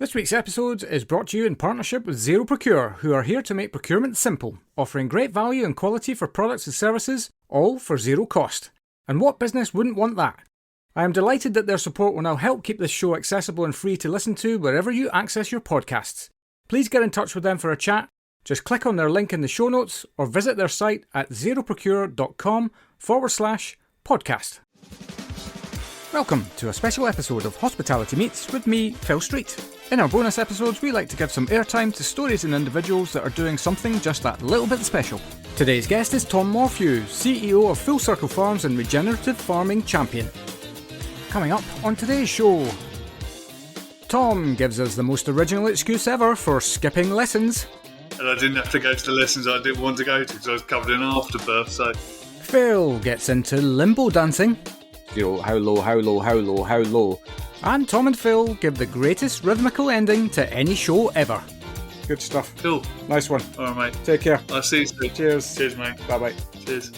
This week's episode is brought to you in partnership with Zero Procure, who are here to make procurement simple, offering great value and quality for products and services, all for zero cost. And what business wouldn't want that? I am delighted that their support will now help keep this show accessible and free to listen to wherever you access your podcasts. Please get in touch with them for a chat. Just click on their link in the show notes or visit their site at zeroprocure.com/podcast. Welcome to a special episode of Hospitality Meets with me, Phil Street. In our bonus episodes, we like to give some airtime to stories and individuals that are doing something just that little bit special. Today's guest is Tom Morphew, CEO of Full Circle Farms and Regenerative Farming Champion. Coming up on today's show, Tom gives us the most original excuse ever for skipping lessons. And I didn't have to go to the lessons I didn't want to go to because I was covered in afterbirth, so... Phil gets into limbo dancing. You know, how low, how low, how low, how low. And Tom and Phil give the greatest rhythmical ending to any show ever. Good stuff. Cool. Nice one. All right, mate. Take care. I'll see you soon. Cheers. Cheers, mate. Bye-bye. Cheers.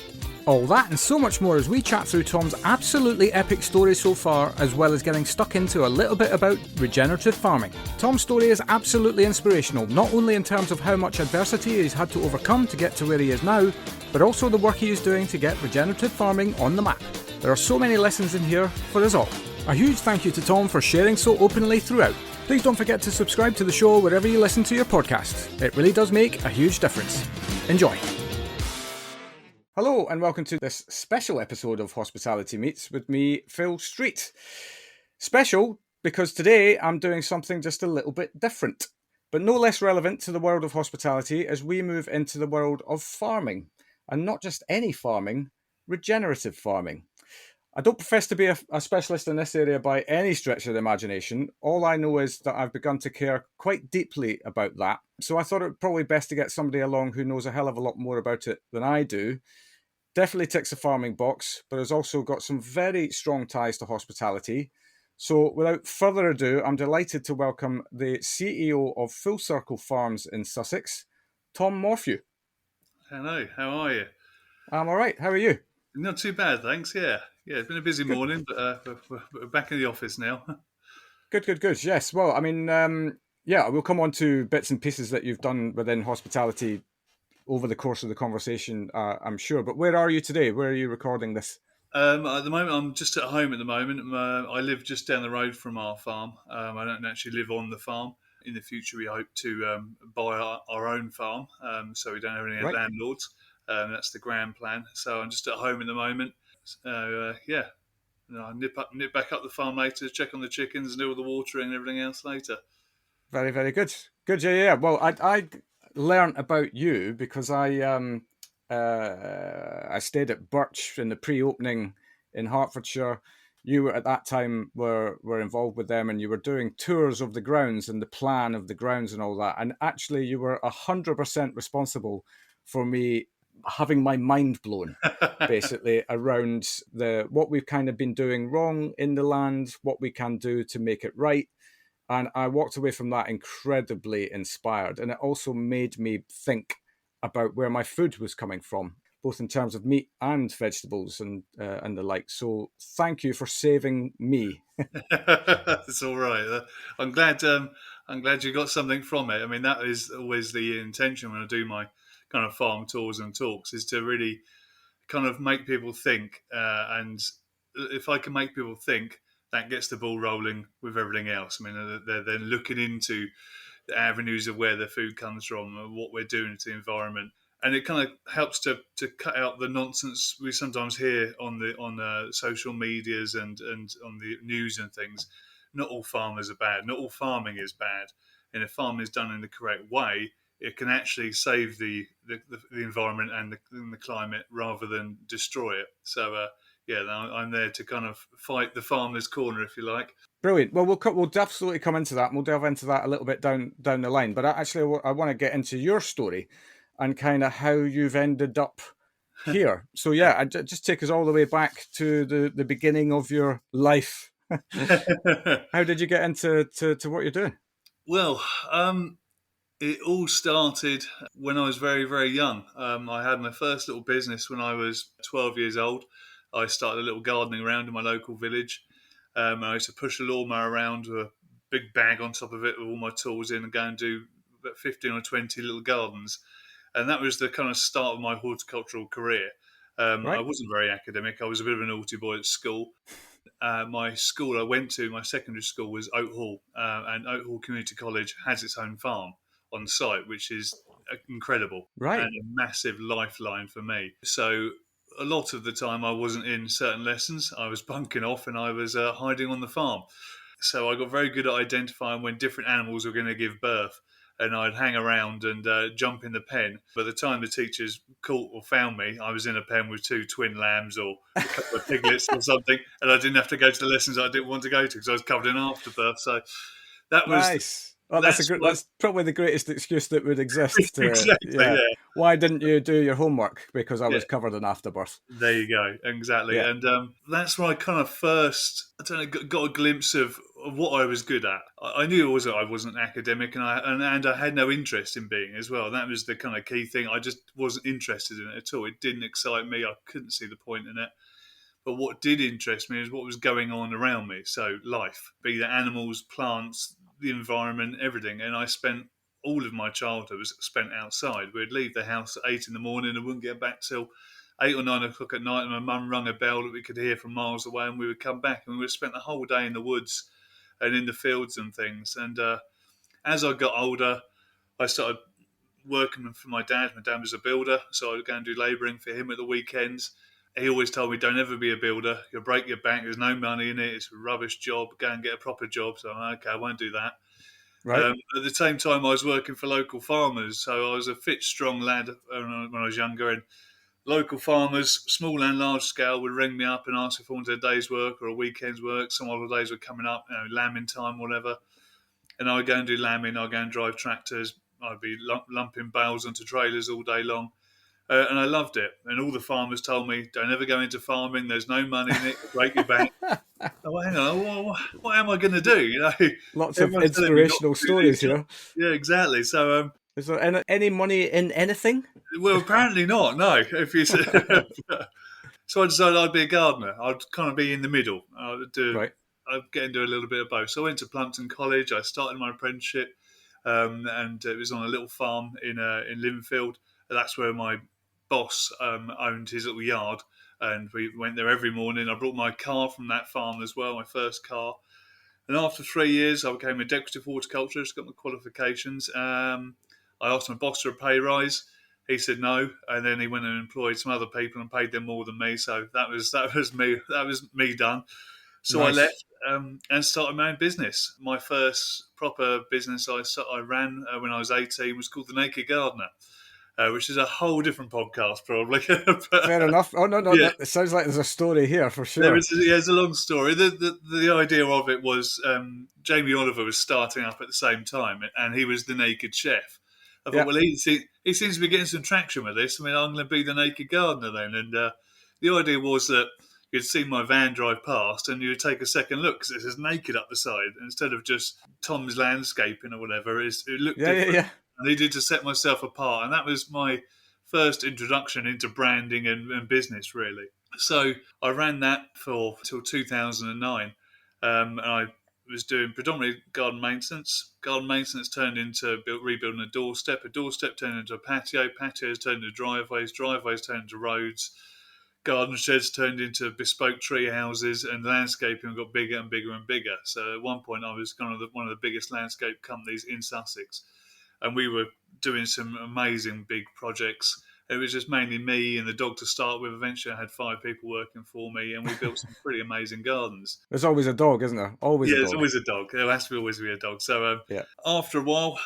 All that and so much more as we chat through Tom's absolutely epic story so far, as well as getting stuck into a little bit about regenerative farming. Tom's story is absolutely inspirational, not only in terms of how much adversity he's had to overcome to get to where he is now, but also the work he is doing to get regenerative farming on the map. There are so many lessons in here for us all. A huge thank you to Tom for sharing so openly throughout. Please don't forget to subscribe to the show wherever you listen to your podcasts. It really does make a huge difference. Enjoy. Hello and welcome to this special episode of Hospitality Meets with me, Phil Street. Special because today I'm doing something just a little bit different, but no less relevant to the world of hospitality as we move into the world of farming. And not just any farming, regenerative farming. I don't profess to be a specialist in this area by any stretch of the imagination. All I know is that I've begun to care quite deeply about that. So I thought it would probably best to get somebody along who knows a hell of a lot more about it than I do. Definitely ticks the farming box, but has also got some very strong ties to hospitality. So without further ado, I'm delighted to welcome the CEO of Full Circle Farms in Sussex, Tom Morphew. Hello, how are you? I'm all right. How are you? Not too bad, thanks, yeah. Yeah, it's been a busy morning, but we're back in the office now. Good. Yes. Well, I mean, we'll come on to bits and pieces that you've done within hospitality over the course of the conversation, I'm sure. But where are you today? Where are you recording this? At the moment, I'm just at home at the moment. I live just down the road from our farm. I don't actually live on the farm. In the future, we hope to buy our own farm, so we don't have any landlords. That's the grand plan. So I'm just at home at the moment. I'll nip back up the farm later, check on the chickens and do all the watering and everything else later. Very, very good. Good, yeah. Well, I learned about you because I stayed at Birch in the pre-opening in Hertfordshire. You were at that time were involved with them, and you were doing tours of the grounds and the plan of the grounds and all that. And actually, you were 100% responsible for me having my mind blown, basically, around what we've kind of been doing wrong in the land, what we can do to make it right. And I walked away from that incredibly inspired. And it also made me think about where my food was coming from, both in terms of meat and vegetables and the like. So thank you for saving me. It's all right. I'm glad you got something from it. I mean, that is always the intention when I do my kind of farm tours and talks, is to really kind of make people think. And if I can make people think, that gets the ball rolling with everything else. I mean, they're then looking into the avenues of where the food comes from and what we're doing to the environment. And it kind of helps to cut out the nonsense we sometimes hear on social medias and on the news and things. Not all farmers are bad. Not all farming is bad. And if farming is done in the correct way, it can actually save the environment and the climate rather than destroy it. So, I'm there to kind of fight the farmer's corner, if you like. Brilliant. Well, we'll absolutely come into that. And we'll delve into that a little bit down the line. But I want to get into your story and kind of how you've ended up here. So, yeah, just take us all the way back to the beginning of your life. How did you get into what you're doing? Well, it all started when I was very, very young. I had my first little business when I was 12 years old. I started a little gardening around in my local village. I used to push a lawnmower around with a big bag on top of it with all my tools in and go and do about 15 or 20 little gardens. And that was the kind of start of my horticultural career. I Right. wasn't very academic. I was a bit of a naughty boy at school. My school I went to, my secondary school, was Oak Hall, and Oak Hall Community College has its own farm on site, which is incredible and Right. a massive lifeline for me. So a lot of the time I wasn't in certain lessons. I was bunking off and I was hiding on the farm. So I got very good at identifying when different animals were going to give birth. And I'd hang around and jump in the pen. By the time the teachers caught or found me, I was in a pen with 2 twin lambs or a couple of piglets or something, and I didn't have to go to the lessons I didn't want to go to because I was covered in afterbirth. So that was Nice. Well, that's what that's probably the greatest excuse that would exist. exactly, Yeah. yeah. Why didn't you do your homework? Because I Yeah, was covered in afterbirth. there you go, exactly. Yeah. And that's where I kind of first, I don't know, got a glimpse of what I was good at. I knew I wasn't academic, and I had no interest in being as well. That was the kind of key thing. I just wasn't interested in it at all. It didn't excite me. I couldn't see the point in it. But what did interest me is what was going on around me. So life, be that animals, plants, the environment, everything. And I spent all of my childhood was spent outside. We'd leave the house at 8 in the morning and wouldn't get back till 8 or 9 o'clock at night. And my mum rung a bell that we could hear from miles away, and we would come back and we would spend the whole day in the woods and in the fields and things. And as I got older, I started working for my dad. My dad was a builder, so I would go and do labouring for him at the weekends. He always told me, don't ever be a builder. You'll break your back. There's no money in it. It's a rubbish job. Go and get a proper job. So I'm okay, I won't do that. Right. At the same time, I was working for local farmers. So I was a fit, strong lad when I was younger. And local farmers, small and large scale, would ring me up and ask if I wanted a day's work or a weekend's work. Some holidays were coming up, lambing time, whatever. And I would go and do lambing. I'd go and drive tractors. I'd be lumping bales onto trailers all day long. And I loved it. And all the farmers told me, don't ever go into farming. There's no money in it. You'll break your back. Oh, hang on. What am I going to do? Lots of Everyone's telling me not inspirational to do stories this. here. Yeah, exactly. So, Is there any money in anything? well, apparently not. No. If you so I decided I'd be a gardener. I'd kind of be in the middle. Right. I'd get into a little bit of both. So I went to Plumpton College. I started my apprenticeship, and it was on a little farm in Linfield. That's where my boss owned his little yard, and we went there every morning. I brought my car from that farm as well, my first car. And after 3 years, I became a decorative horticulturist, got my qualifications. I asked my boss for a pay rise. He said no, and then he went and employed some other people and paid them more than me. So that was me done. So I Nice. left and started my own business. My first proper business I ran when I was 18 was called The Naked Gardener, which is a whole different podcast, probably. But, Fair enough. Oh no, yeah, it sounds like there's a story here for sure. it's a long story. The idea of it was Jamie Oliver was starting up at the same time, and he was the naked chef. I thought, Yeah. well, he seems to be getting some traction with this. I mean, I'm going to be the naked gardener then. And the idea was that you'd see my van drive past and you'd take a second look because it says naked up the side. Instead of just Tom's Landscaping or whatever, it looked different. Yeah. I needed to set myself apart. And that was my first introduction into branding and business, really. So I ran that till 2009. And I was doing predominantly garden maintenance. Garden maintenance turned into rebuilding a doorstep turned into a patio. Patios turned into driveways turned into roads. Garden sheds turned into bespoke tree houses, and landscaping got bigger and bigger and bigger. So at one point, I was kind of one of the biggest landscape companies in Sussex, and we were doing some amazing big projects. It was just mainly me and the dog to start with. Eventually, I had 5 people working for me, and we built some pretty amazing gardens. There's always a dog, isn't there? Always Yeah, a there's dog. always a dog. There has to always be a dog. So Yeah. after a while,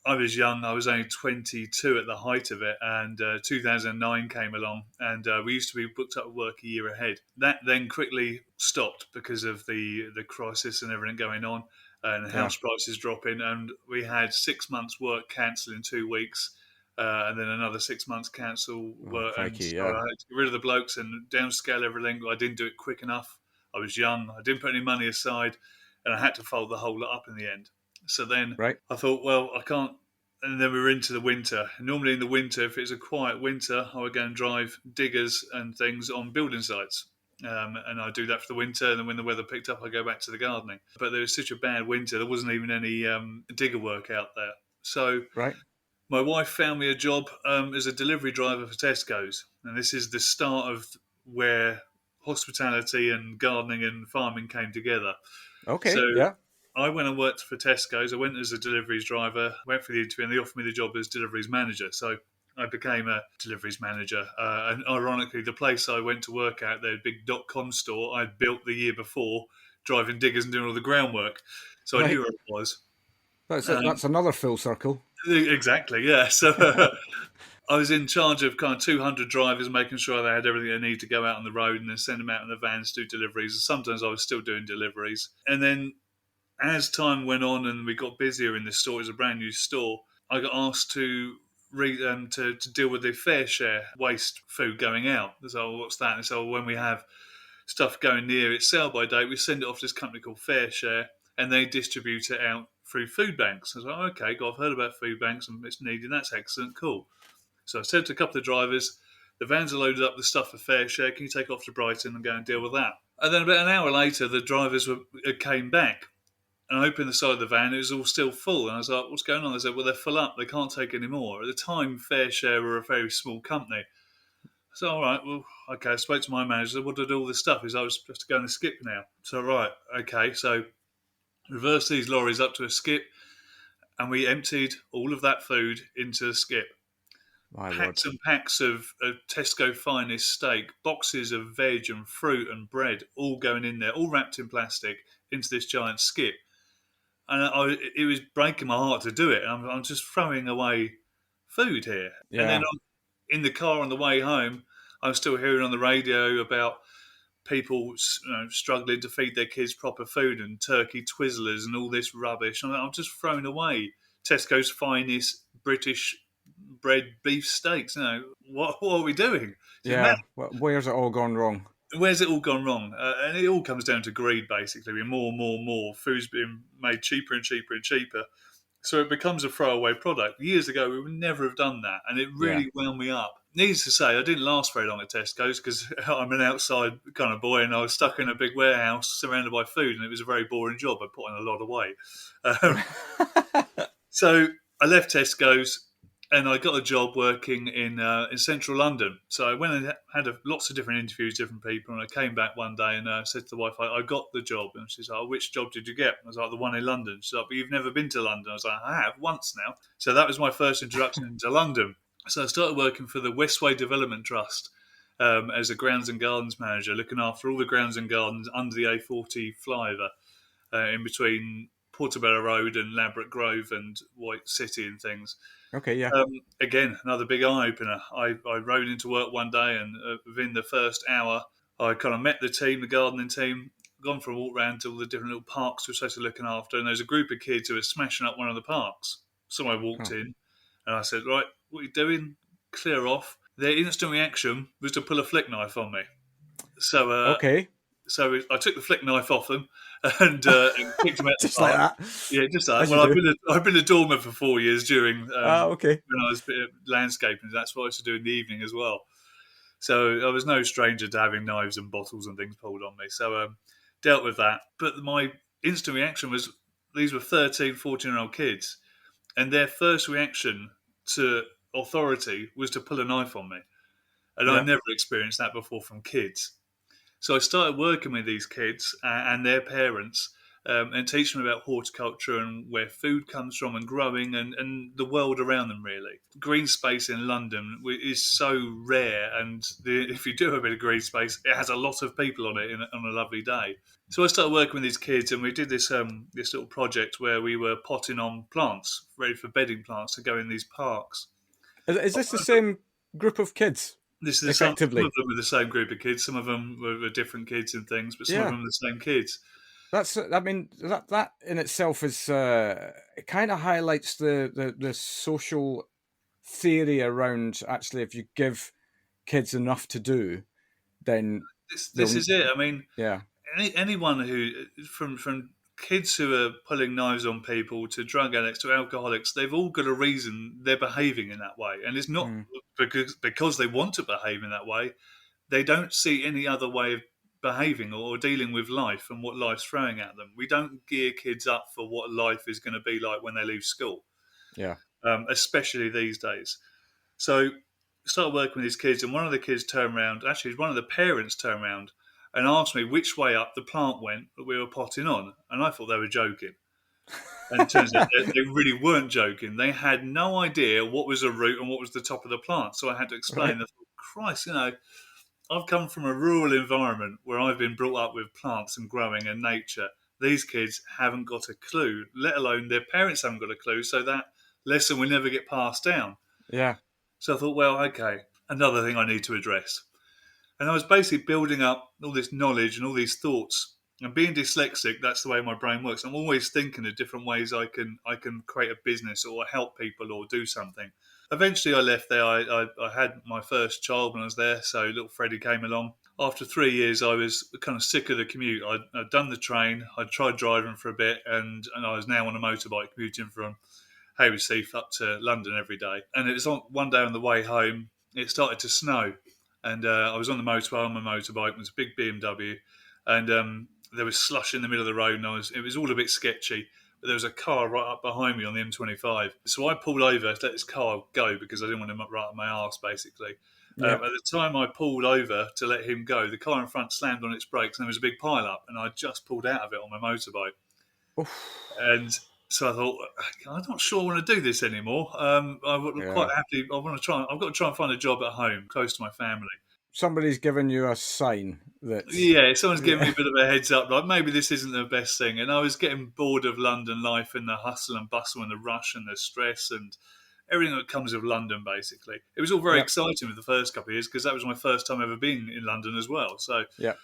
I was young. I was only 22 at the height of it, and 2009 came along, and we used to be booked up work a year ahead. That then quickly stopped because of the crisis and everything going on, and house prices dropping, and we had 6 months' work cancelled in 2 weeks. And then another 6 months cancel work, and crikey, so I had to get rid of the blokes and downscale everything. I didn't do it quick enough. I was young. I didn't put any money aside, and I had to fold the whole lot up in the end. So then Right. I thought, well, I can't. And then we were into the winter. Normally in the winter, if it's a quiet winter, I would go and drive diggers and things on building sites. and I do that for the winter. And then when the weather picked up, I go back to the gardening. But there was such a bad winter, there wasn't even any digger work out there. So Right. my wife found me a job as a delivery driver for Tesco's, and this is the start of where hospitality and gardening and farming came together. So Okay. Yeah. I went and worked for Tesco's. I went as a deliveries driver, went for the interview, and they offered me the job as deliveries manager. So I became a deliveries manager. And ironically, the place I went to work at, their big .com store, I'd built the year before, driving diggers and doing all the groundwork. So I Right. knew where it was. That's another full circle. Exactly, yeah. So I was in charge of kind of 200 drivers, making sure they had everything they need to go out on the road and then send them out in the vans to do deliveries. And sometimes I was still doing deliveries. And then as time went on and we got busier in the store, it was a brand new store, I got asked to to deal with the fair share waste food going out. So what's that? And so when we have stuff going near its sell by date, we send it off to this company called Fair Share, and they distribute it out through food banks. I was like, okay, I've heard about food banks and it's needed. That's excellent, cool. So I said to a couple of drivers, the vans are loaded up with stuff for Fair Share. Can you take off to Brighton and go and deal with that? And then about an hour later, the drivers came back. And I opened the side of the van, it was all still full. And I was like, what's going on? They said, well, they're full up. They can't take any more. At the time, Fair Share were a very small company. I said, all right, well, okay. I spoke to my manager. What did all this stuff? He said, I was supposed to go on a skip now. So, right, okay. So, reverse these lorries up to a skip. And we emptied all of that food into the skip. My lord. Packs and packs of Tesco finest steak, boxes of veg and fruit and bread, all going in there, all wrapped in plastic, into this giant skip. And it was breaking my heart to do it. I'm just throwing away food here. Yeah. And then in the car on the way home, I was still hearing on the radio about people struggling to feed their kids proper food and turkey Twizzlers and all this rubbish. And I'm just throwing away Tesco's finest British bred beef steaks. What are we doing? Yeah. Where's it all gone wrong? Where's it all gone wrong? And it all comes down to greed, basically. More. Food's being made cheaper and cheaper and cheaper. So it becomes a throwaway product. Years ago, we would never have done that. And it really wound me up. Needless to say, I didn't last very long at Tesco's because I'm an outside kind of boy and I was stuck in a big warehouse surrounded by food. And it was a very boring job. I put on a lot of weight. So I left Tesco's. And I got a job working in central London. So I went and had lots of different interviews, different people. And I came back one day and said to the wife, I got the job. And she's like, which job did you get? I was like, the one in London. She's like, but you've never been to London. I was like, I have, once now. So that was my first introduction into London. So I started working for the Westway Development Trust as a grounds and gardens manager, looking after all the grounds and gardens under the A40 flyover in between Portobello Road and Ladbroke Grove and White City and things. Okay, yeah. Again, another big eye-opener. I rode into work one day and within the first hour, I kind of met the team, the gardening team, gone for a walk around to all the different little parks we're supposed to be looking after, and there's a group of kids who were smashing up one of the parks. So I walked in and I said, right, what are you doing? Clear off. Their instant reaction was to pull a flick knife on me. So okay. So I took the flick knife off them and kicked them out Just the like park. that. Yeah, just like As that. you Well, I've been a doorman for 4 years during okay. when I was landscaping. That's what I used to do in the evening as well. So I was no stranger to having knives and bottles and things pulled on me. So dealt with that. But my instant reaction was these were 13, 14-year-old kids. And their first reaction to authority was to pull a knife on me. And I never experienced that before from kids. So I started working with these kids and their parents and teaching them about horticulture and where food comes from and growing and the world around them, really. Green space in London is so rare, and if you do have a bit of green space, it has a lot of people on it on a lovely day. So I started working with these kids, and we did this little project where we were potting on plants, ready for bedding plants to go in these parks. Is this the same group of kids? This is some of them were the same group of kids. Some of them were different kids and things, but some of them were the same kids. That in itself is it kind of highlights the social theory around actually if you give kids enough to do, then this is it. I mean, yeah. Anyone who from kids who are pulling knives on people to drug addicts to alcoholics, they've all got a reason they're behaving in that way, and it's not because they want to behave in that way. They don't see any other way of behaving or dealing with life and what life's throwing at them. We don't gear kids up for what life is going to be like when they leave school, Yeah. especially these days. So started working with these kids, and one of the kids turned around, actually one of the parents turned around and asked me which way up the plant went that we were potting on, and I thought they were joking. And it turns out they really weren't joking. They had no idea what was a root and what was the top of the plant. So I had to explain. Right. I thought, Christ, I've come from a rural environment where I've been brought up with plants and growing and nature. These kids haven't got a clue, let alone their parents haven't got a clue. So that lesson will never get passed down. Yeah. So I thought, well, okay, another thing I need to address. And I was basically building up all this knowledge and all these thoughts. And being dyslexic, that's the way my brain works. I'm always thinking of different ways I can create a business or help people or do something. Eventually, I left there. I had my first child when I was there, so little Freddie came along. After 3 years, I was kind of sick of the commute. I'd done the train, I'd tried driving for a bit, and I was now on a motorbike commuting from Haywards up to London every day. And it was one day on the way home, it started to snow. And I was on the motorway on my motorbike. It was a big BMW, and there was slush in the middle of the road, and it was all a bit sketchy. But there was a car right up behind me on the M25, so I pulled over to let this car go because I didn't want him right up my arse, basically. Yeah. At the time I pulled over to let him go, the car in front slammed on its brakes, and there was a big pile up, and I just pulled out of it on my motorbike. Oof. And so I thought, I'm not sure I want to do this anymore. I would quite happily. I want to try. I've got to try and find a job at home, close to my family. Somebody's given you a sign that. Yeah, someone's giving me a bit of a heads up, like maybe this isn't the best thing. And I was getting bored of London life and the hustle and bustle and the rush and the stress and everything that comes with London, basically. It was all very exciting with the first couple of years because that was my first time ever being in London as well. So Yeah.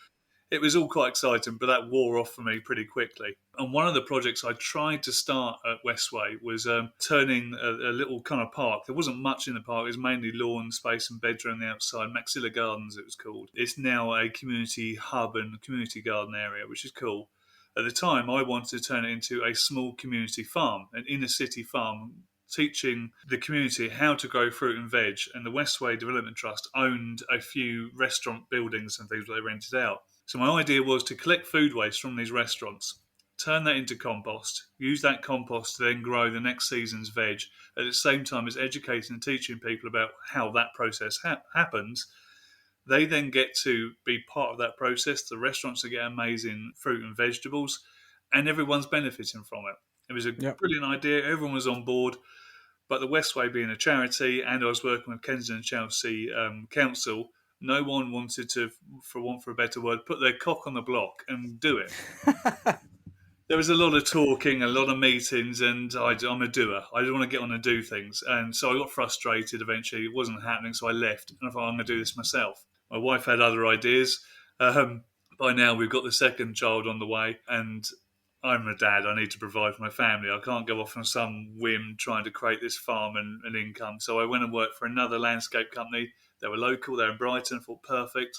it was all quite exciting, but that wore off for me pretty quickly. And one of the projects I tried to start at Westway was turning a little kind of park. There wasn't much in the park. It was mainly lawn space and beds around the outside. Maxilla Gardens, it was called. It's now a community hub and community garden area, which is cool. At the time, I wanted to turn it into a small community farm, an inner city farm, teaching the community how to grow fruit and veg. And the Westway Development Trust owned a few restaurant buildings and things that they rented out. So my idea was to collect food waste from these restaurants, turn that into compost, use that compost to then grow the next season's veg, at the same time as educating and teaching people about how that process happens. They then get to be part of that process. The restaurants are getting amazing fruit and vegetables, and everyone's benefiting from it. It was a brilliant idea. Everyone was on board. But the Westway being a charity, and I was working with Kensington and Chelsea Council, no one wanted to, for want for a better word, put their cock on the block and do it. There was a lot of talking, a lot of meetings, and I'm a doer. I didn't want to get on and do things. And so I got frustrated eventually. It wasn't happening, so I left. And I thought, I'm going to do this myself. My wife had other ideas. By now, we've got the second child on the way, and I'm a dad. I need to provide for my family. I can't go off on some whim trying to create this farm and income. So I went and worked for another landscape company. They were local. They're in Brighton. I thought, perfect.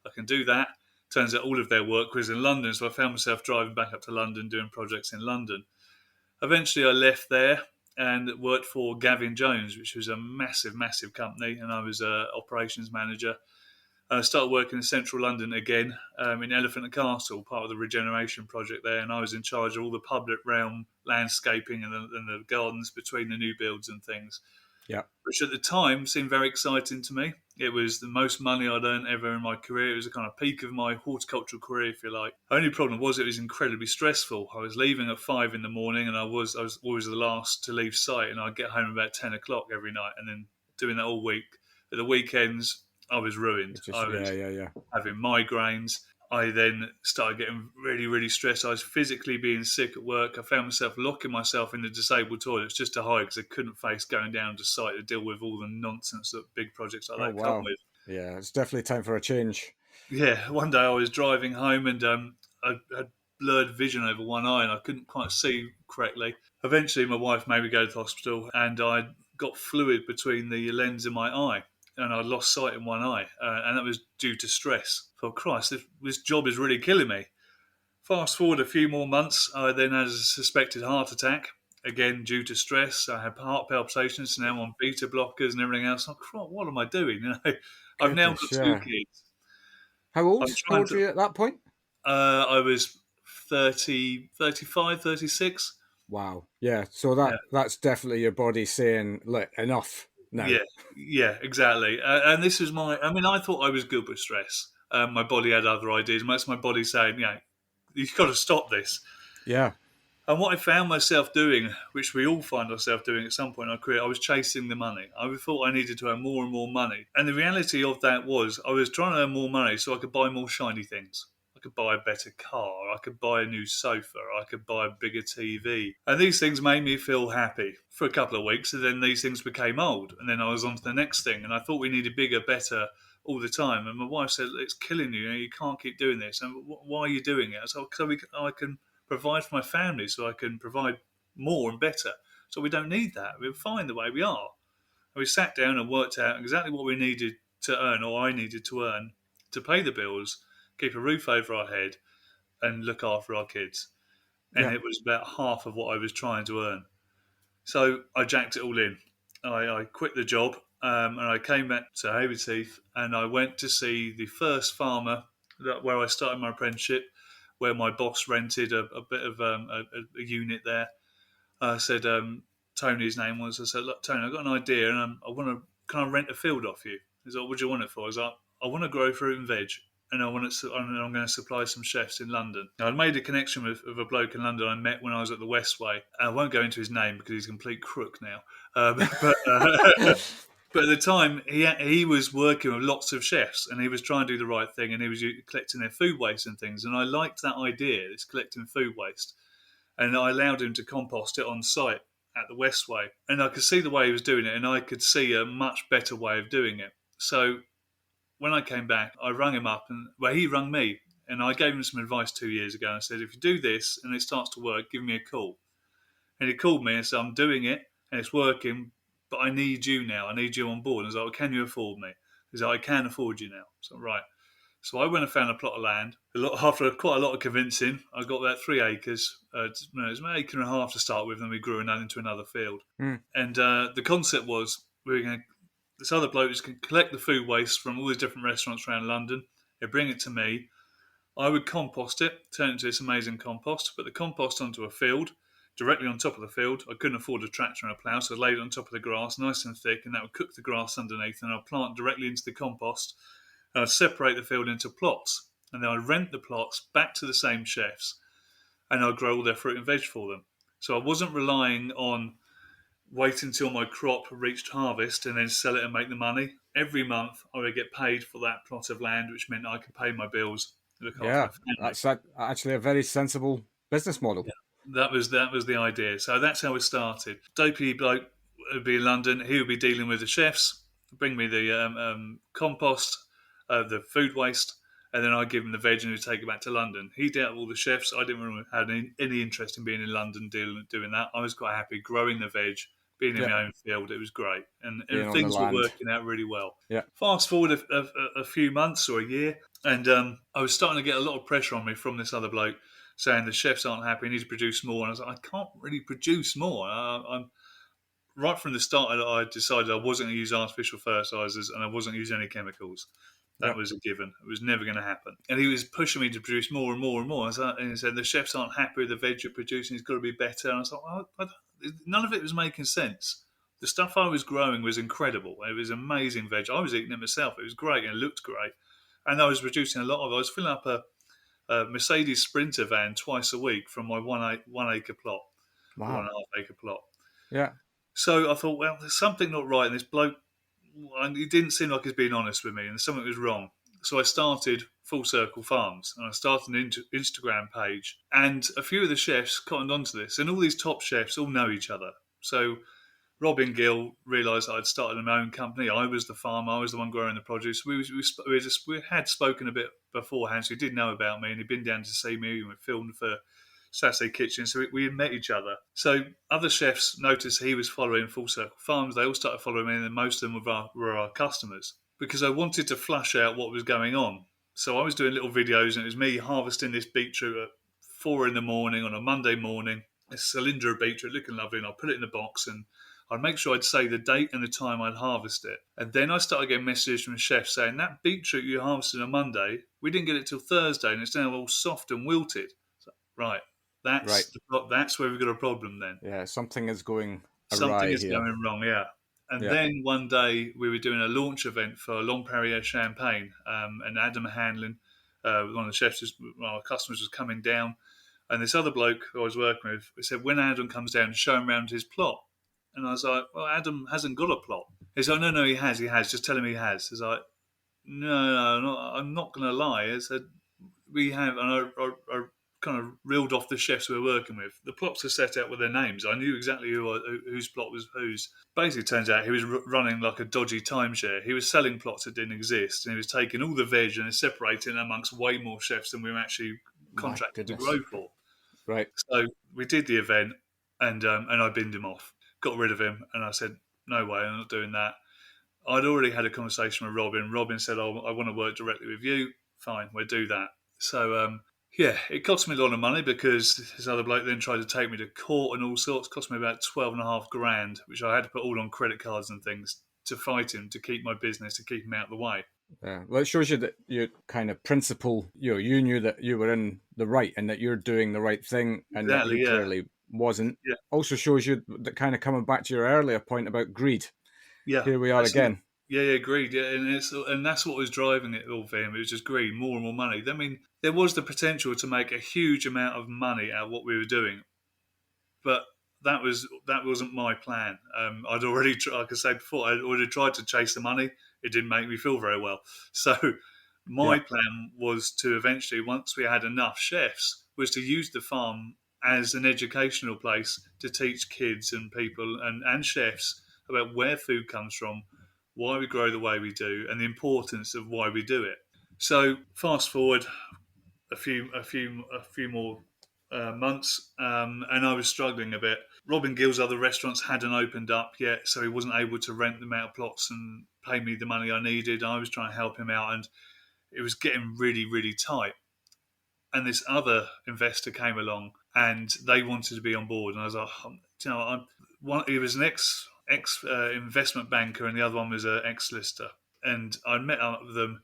I can do that. Turns out all of their work was in London. So I found myself driving back up to London, doing projects in London. Eventually, I left there and worked for Gavin Jones, which was a massive, massive company. And I was an operations manager. I started working in central London again, in Elephant and Castle, part of the Regeneration project there, and I was in charge of all the public realm landscaping and the gardens between the new builds and things. Yeah. Which at the time seemed very exciting to me. It was the most money I'd earned ever in my career. It was a kind of peak of my horticultural career, if you like. The only problem was it was incredibly stressful. I was leaving at 5 a.m, and I was always the last to leave site, and I'd get home about 10 o'clock every night, and then doing that all week. At the weekends, I was ruined. I was having migraines. I then started getting really, really stressed. I was physically being sick at work. I found myself locking myself in the disabled toilets just to hide because I couldn't face going down to site to deal with all the nonsense that big projects like that come with. Yeah, it's definitely time for a change. Yeah, one day I was driving home and I had blurred vision over one eye and I couldn't quite see correctly. Eventually, my wife made me go to the hospital and I got fluid between the lens in my eye. And I lost sight in one eye, and that was due to stress. For Christ, this job is really killing me. Fast forward a few more months, I then had a suspected heart attack, again due to stress. I had heart palpitations, so now I'm on beta blockers and everything else. What am I doing? I've now got two kids. How old? I'm How trying old were to. you at that point? I was 30, 35, 36. Wow. Yeah. So Yeah, that's definitely your body saying, "Look, enough now." yeah, yeah, exactly. And this was my. I mean, I thought I was good with stress. My body had other ideas. That's my body saying, you've got to stop this. Yeah. And what I found myself doing, which we all find ourselves doing at some point in our career, I was chasing the money. I thought I needed to earn more and more money. And the reality of that was I was trying to earn more money so I could buy more shiny things. I could buy a better car. I could buy a new sofa. I could buy a bigger TV. And these things made me feel happy for a couple of weeks. And then these things became old. And then I was on to the next thing. And I thought we needed bigger, better all the time. And my wife said, it's killing you. You can't keep doing this. And why are you doing it? I said, I can provide for my family, so I can provide more and better. So we don't need that. We're fine the way we are. And we sat down and worked out exactly what we needed to earn, or I needed to earn, to pay the bills, keep a roof over our head, and look after our kids. And Yeah. it was about half of what I was trying to earn. So I jacked it all in. I quit the job, and I came back to Hayward and I went to see the first farmer where I started my apprenticeship, where my boss rented a bit of a unit there. I said, Tony's name was. I said, look, Tony, I've got an idea, and I want to can I rent a field off you? He's like, what do you want it for? I was like, I want to grow fruit and veg, and I'm going to supply some chefs in London. Now, I'd made a connection with a bloke in London I met when I was at the Westway. I won't go into his name because he's a complete crook now. But at the time, he was working with lots of chefs, and he was trying to do the right thing, and he was collecting their food waste and things. And I liked that idea, it's collecting food waste. And I allowed him to compost it on site at the Westway. And I could see the way he was doing it, and I could see a much better way of doing it. So when I came back, I rang him up, and he rang me. And I gave him some advice 2 years ago. And I said, if you do this and it starts to work, give me a call. And he called me and said, I'm doing it and it's working, but I need you now. I need you on board. And I was like, well, can you afford me? He's like, I can afford you now. So, right. So I went and found a plot of land. After quite a lot of convincing, I got about 3 acres. It was about an acre and a half to start with, and we grew that into another field. Mm. And the concept was this other bloke was going to collect the food waste from all these different restaurants around London. He'd bring it to me. I would compost it, turn it into this amazing compost, put the compost onto a field, directly on top of the field. I couldn't afford a tractor and a plough, so I laid it on top of the grass, nice and thick, and that would cook the grass underneath, and I'd plant directly into the compost. And I'd separate the field into plots, and then I'd rent the plots back to the same chefs, and I'd grow all their fruit and veg for them. So I wasn't relying on waiting until my crop reached harvest and then sell it and make the money. Every month I would get paid for that plot of land, which meant I could pay my bills and look after Yeah. my family. That's actually a very sensible business model. Yeah. That was the idea. So that's how it started. Dopey bloke would be in London. He would be dealing with the chefs, bring me the compost, the food waste, and then I'd give him the veg and he'd take it back to London. He dealt with all the chefs. I didn't really have any interest in being in London doing that. I was quite happy growing the veg, being in Yeah. my own field. It was great. And Being on the things were land. working out really well. Yeah. Fast forward a few months or a year, and I was starting to get a lot of pressure on me from this other bloke saying the chefs aren't happy, I need to produce more. And I was like, I can't really produce more. I'm right from the start. I decided I wasn't going to use artificial fertilizers and I wasn't using any chemicals. That Yep. was a given. It was never going to happen. And he was pushing me to produce more and more and more. And he said, the chefs aren't happy with the veg you're producing. It's got to be better. And I was like, none of it was making sense. The stuff I was growing was incredible. It was amazing veg. I was eating it myself. It was great and it looked great. And I was producing a lot of it. I was filling up a Mercedes Sprinter van twice a week from my 1 acre plot, Wow. 1.5 acre plot. Yeah. So I thought, well, there's something not right. And this bloke, and he didn't seem like he was being honest with me, and something was wrong. So I started Full Circle Farms, and I started an Instagram page. And a few of the chefs cottoned onto this, and all these top chefs all know each other. So Robin Gill realised that I'd started my own company. I was the farmer. I was the one growing the produce. We had spoken a bit beforehand, so he did know about me, and he'd been down to see me. We filmed for Saturday Kitchen, so we had met each other. So other chefs noticed he was following Full Circle Farms. They all started following me, and then most of them were our customers, because I wanted to flush out what was going on. So I was doing little videos, and it was me harvesting this beetroot at 4 a.m. on a Monday morning, a cylinder of beetroot looking lovely, and I'd put it in a box, and I'd make sure I'd say the date and the time I'd harvest it. And then I started getting messages from the chef saying, that beetroot you harvested on Monday, we didn't get it till Thursday, and it's now all soft and wilted. So, right, Right. that's where we've got a problem then. Yeah, something is going Something awry is here. going wrong, yeah. And Yeah. then one day we were doing a launch event for Long Perrier Champagne, and Adam Hanlon, one of the chefs, one of our customers, was coming down, and this other bloke who I was working with said, when Adam comes down, show him around his plot. And I was like, well, Adam hasn't got a plot. He's like, no, he has. Just tell him he has. He's like, no, I'm not going to lie. I said, we have, and I kind of reeled off the chefs we were working with. The plots are set out with their names. I knew exactly whose plot was whose. Basically, it turns out he was running like a dodgy timeshare. He was selling plots that didn't exist, and he was taking all the veg and separating it amongst way more chefs than we were actually contracted to grow for. Right. So we did the event, and I binned him off, got rid of him, and I said, no way, I'm not doing that. I'd already had a conversation with Robin. Robin said, oh, I want to work directly with you. Fine, we'll do that. So, yeah, it cost me a lot of money because this other bloke then tried to take me to court and all sorts. It cost me about 12.5 grand, which I had to put all on credit cards and things to fight him, to keep my business, to keep him out of the way. Yeah. Well, it shows you that your kind of principle, you knew that you were in the right and that you're doing the right thing, and that Exactly, he yeah. clearly wasn't. Yeah. Also shows you that, kind of coming back to your earlier point about greed. Yeah. Here we are again. Yeah, greed. Yeah, and that's what was driving it all for him. It was just greed, more and more money. I mean, there was the potential to make a huge amount of money out of what we were doing, but that wasn't my plan. I'd already, like I said before, I'd already tried to chase the money. It didn't make me feel very well. So my plan was to eventually, once we had enough chefs, was to use the farm as an educational place to teach kids and people and chefs about where food comes from, why we grow the way we do, and the importance of why we do it. So fast forward a few more months, and I was struggling a bit. Robin Gill's other restaurants hadn't opened up yet, so he wasn't able to rent them out plots and pay me the money I needed. I was trying to help him out, and it was getting really, really tight. And this other investor came along, and they wanted to be on board. And I was like, he was an ex investment banker, and the other one was an ex solicitor. And I met up with them,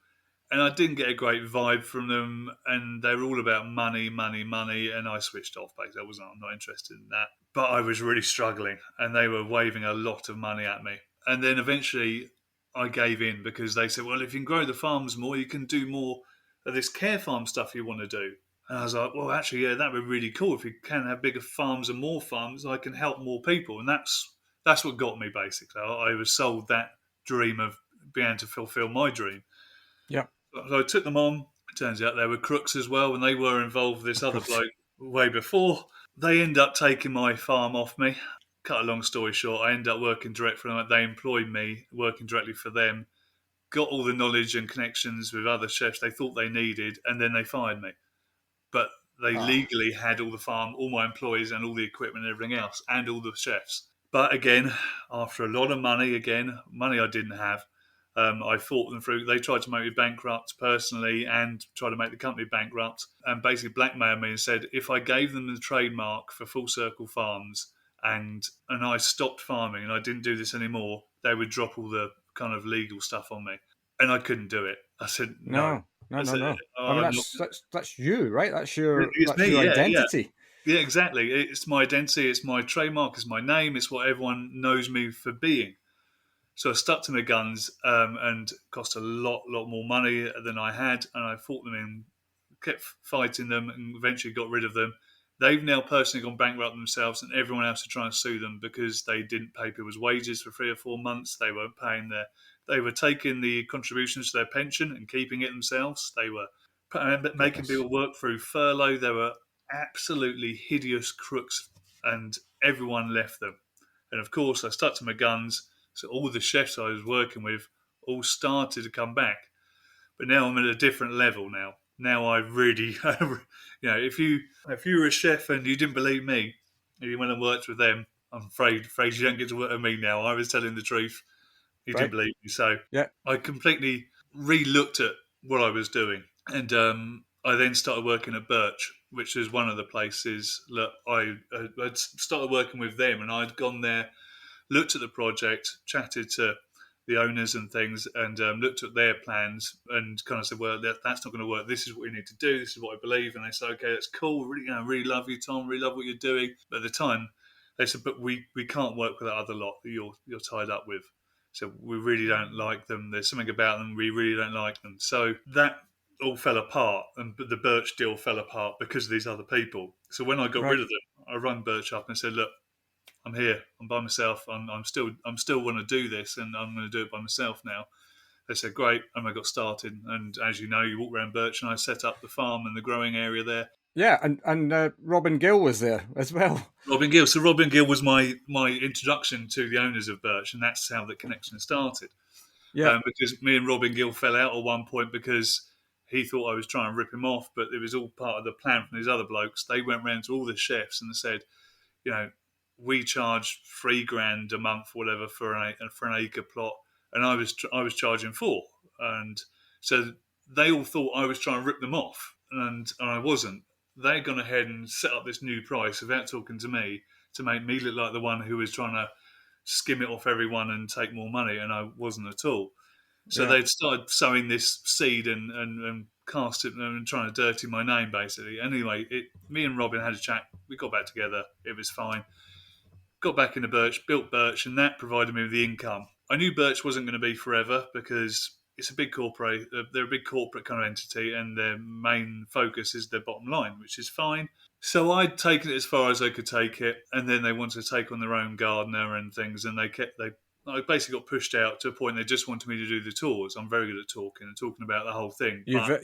and I didn't get a great vibe from them. And they were all about money, and I switched off. Basically, I'm not interested in that. But I was really struggling, and they were waving a lot of money at me. And then eventually, I gave in because they said, "Well, if you can grow the farms more, you can do more of this care farm stuff you want to do." And I was like, well, actually, yeah, that would be really cool. If we can have bigger farms and more farms, I can help more people. And that's what got me, basically. I was sold that dream of being able to fulfill my dream. Yeah. So I took them on. It turns out they were crooks as well, and they were involved with this other bloke way before. They end up taking my farm off me. Cut a long story short, I ended up working direct for them. They employed me, working directly for them. Got all the knowledge and connections with other chefs they thought they needed, and then they fired me. But they legally had all the farm, all my employees and all the equipment and everything else, and all the chefs. But again, after a lot of money I didn't have, I fought them through. They tried to make me bankrupt personally and tried to make the company bankrupt, and basically blackmailed me and said if I gave them the trademark for Full Circle Farms and I stopped farming and I didn't do this anymore, they would drop all the kind of legal stuff on me. And I couldn't do it. I said, no. No. I mean, that's you, right? That's your identity. Yeah, exactly. It's my identity. It's my trademark. It's my name. It's what everyone knows me for being. So I stuck to my guns, and cost a lot more money than I had. And I fought them in, kept fighting them, and eventually got rid of them. They've now personally gone bankrupt themselves, and everyone else is trying to sue them because they didn't pay people's wages for 3 or 4 months. They weren't paying They were taking the contributions to their pension and keeping it themselves. They were making people work through furlough. They were absolutely hideous crooks, and everyone left them. And of course, I stuck to my guns. So all the chefs I was working with all started to come back. But now I'm at a different level now. Now I really, if you were a chef and you didn't believe me, and you went and worked with them, I'm afraid you don't get to work with me now. I was telling the truth. You didn't believe me. So I completely re-looked at what I was doing. And I then started working at Birch, which is one of the places that I'd started working with them, and I'd gone there, looked at the project, chatted to the owners and things, and looked at their plans and kind of said, "Well, that's not going to work. This is what you need to do. This is what I believe." And they said, "Okay, that's cool. Really, really love you, Tom. Really love what you're doing." But at the time, they said, "But we can't work with that other lot that you're tied up with. So we really don't like them. There's something about them we really don't like them." So that all fell apart, and the Birch deal fell apart because of these other people. So when I got Right. rid of them, I rang Birch up and said, "Look, I'm here. I'm by myself. I'm still want to do this, and I'm going to do it by myself now." They said, "Great," and I got started. And as you know, you walk around Birch, and I set up the farm and the growing area there. Yeah, and Robin Gill was there as well. Robin Gill. So Robin Gill was my introduction to the owners of Birch, and that's how the connection started. Yeah, Because me and Robin Gill fell out at one point because he thought I was trying to rip him off, but it was all part of the plan from these other blokes. They went round to all the chefs and said, you know, we charge $3,000 a month, whatever, for an acre plot, and I was charging 4, and so they all thought I was trying to rip them off, and I wasn't. They'd gone ahead and set up this new price without talking to me to make me look like the one who was trying to skim it off everyone and take more money, and I wasn't at all. So yeah, they'd started sowing this seed and cast it and trying to dirty my name, basically. Anyway, me and Robin had a chat. We got back together. It was fine. Got back into Birch, built Birch, and that provided me with the income. I knew Birch wasn't going to be forever because it's a big corporate. They're a big corporate kind of entity, and their main focus is their bottom line, which is fine. So I'd taken it as far as I could take it, and then they wanted to take on their own gardener and things, and I basically got pushed out to a point they just wanted me to do the tours. I'm very good at talking and talking about the whole thing, but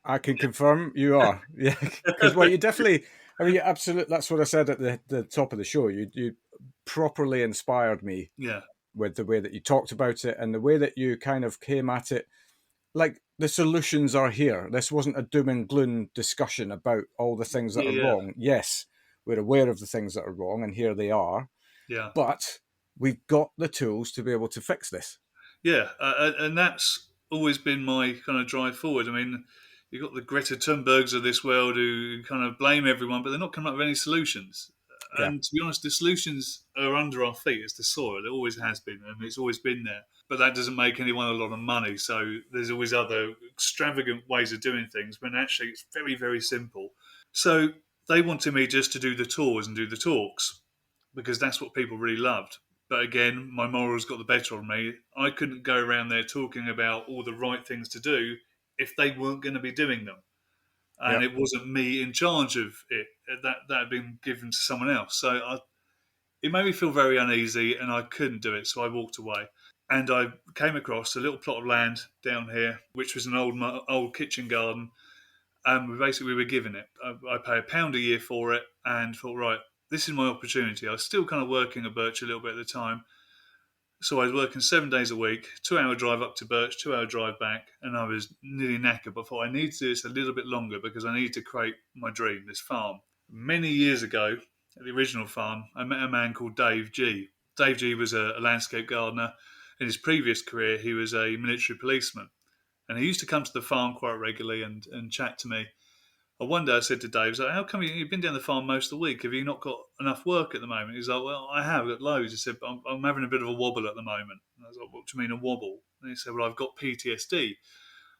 I can confirm you are. Yeah, because well, you definitely. I mean, you absolutely. That's what I said at the top of the show. You properly inspired me yeah, with the way that you talked about it and the way that you kind of came at it. Like the solutions are here. This wasn't a doom and gloom discussion about all the things that are yeah, wrong. Yes, we're aware of the things that are wrong, and here they are. yeah. But we've got the tools to be able to fix this. Yeah, and that's always been my kind of drive forward. I mean, you've got the Greta Thunbergs of this world who kind of blame everyone, but they're not coming up with any solutions. Yeah, And to be honest, the solutions are under our feet. It's the soil. It always has been, and it's always been there. But that doesn't make anyone a lot of money. So there's always other extravagant ways of doing things when actually it's very, very simple. So they wanted me just to do the tours and do the talks because that's what people really loved. But again, my morals got the better of me. I couldn't go around there talking about all the right things to do if they weren't going to be doing them. And yeah, it wasn't me in charge of it. That had been given to someone else. So it made me feel very uneasy and I couldn't do it. So I walked away. And I came across a little plot of land down here, which was an old kitchen garden. And we were given it. I pay £1 a year for it and thought, right, this is my opportunity. I was still kind of working at Birch a little bit at the time. So I was working 7 days a week, 2 hour drive up to Birch, 2 hour drive back, and I was nearly knackered. But I thought I need to do this a little bit longer because I need to create my dream, this farm. Many years ago, at the original farm, I met a man called Dave G. Dave G was a landscape gardener. In his previous career, he was a military policeman. And he used to come to the farm quite regularly and chat to me. One day I said to Dave, like, how come you've been down the farm most of the week? Have you not got enough work at the moment? He's like, well, I have, I've got loads. He said, but I'm having a bit of a wobble at the moment. And I was like, what do you mean a wobble? And he said, well, I've got PTSD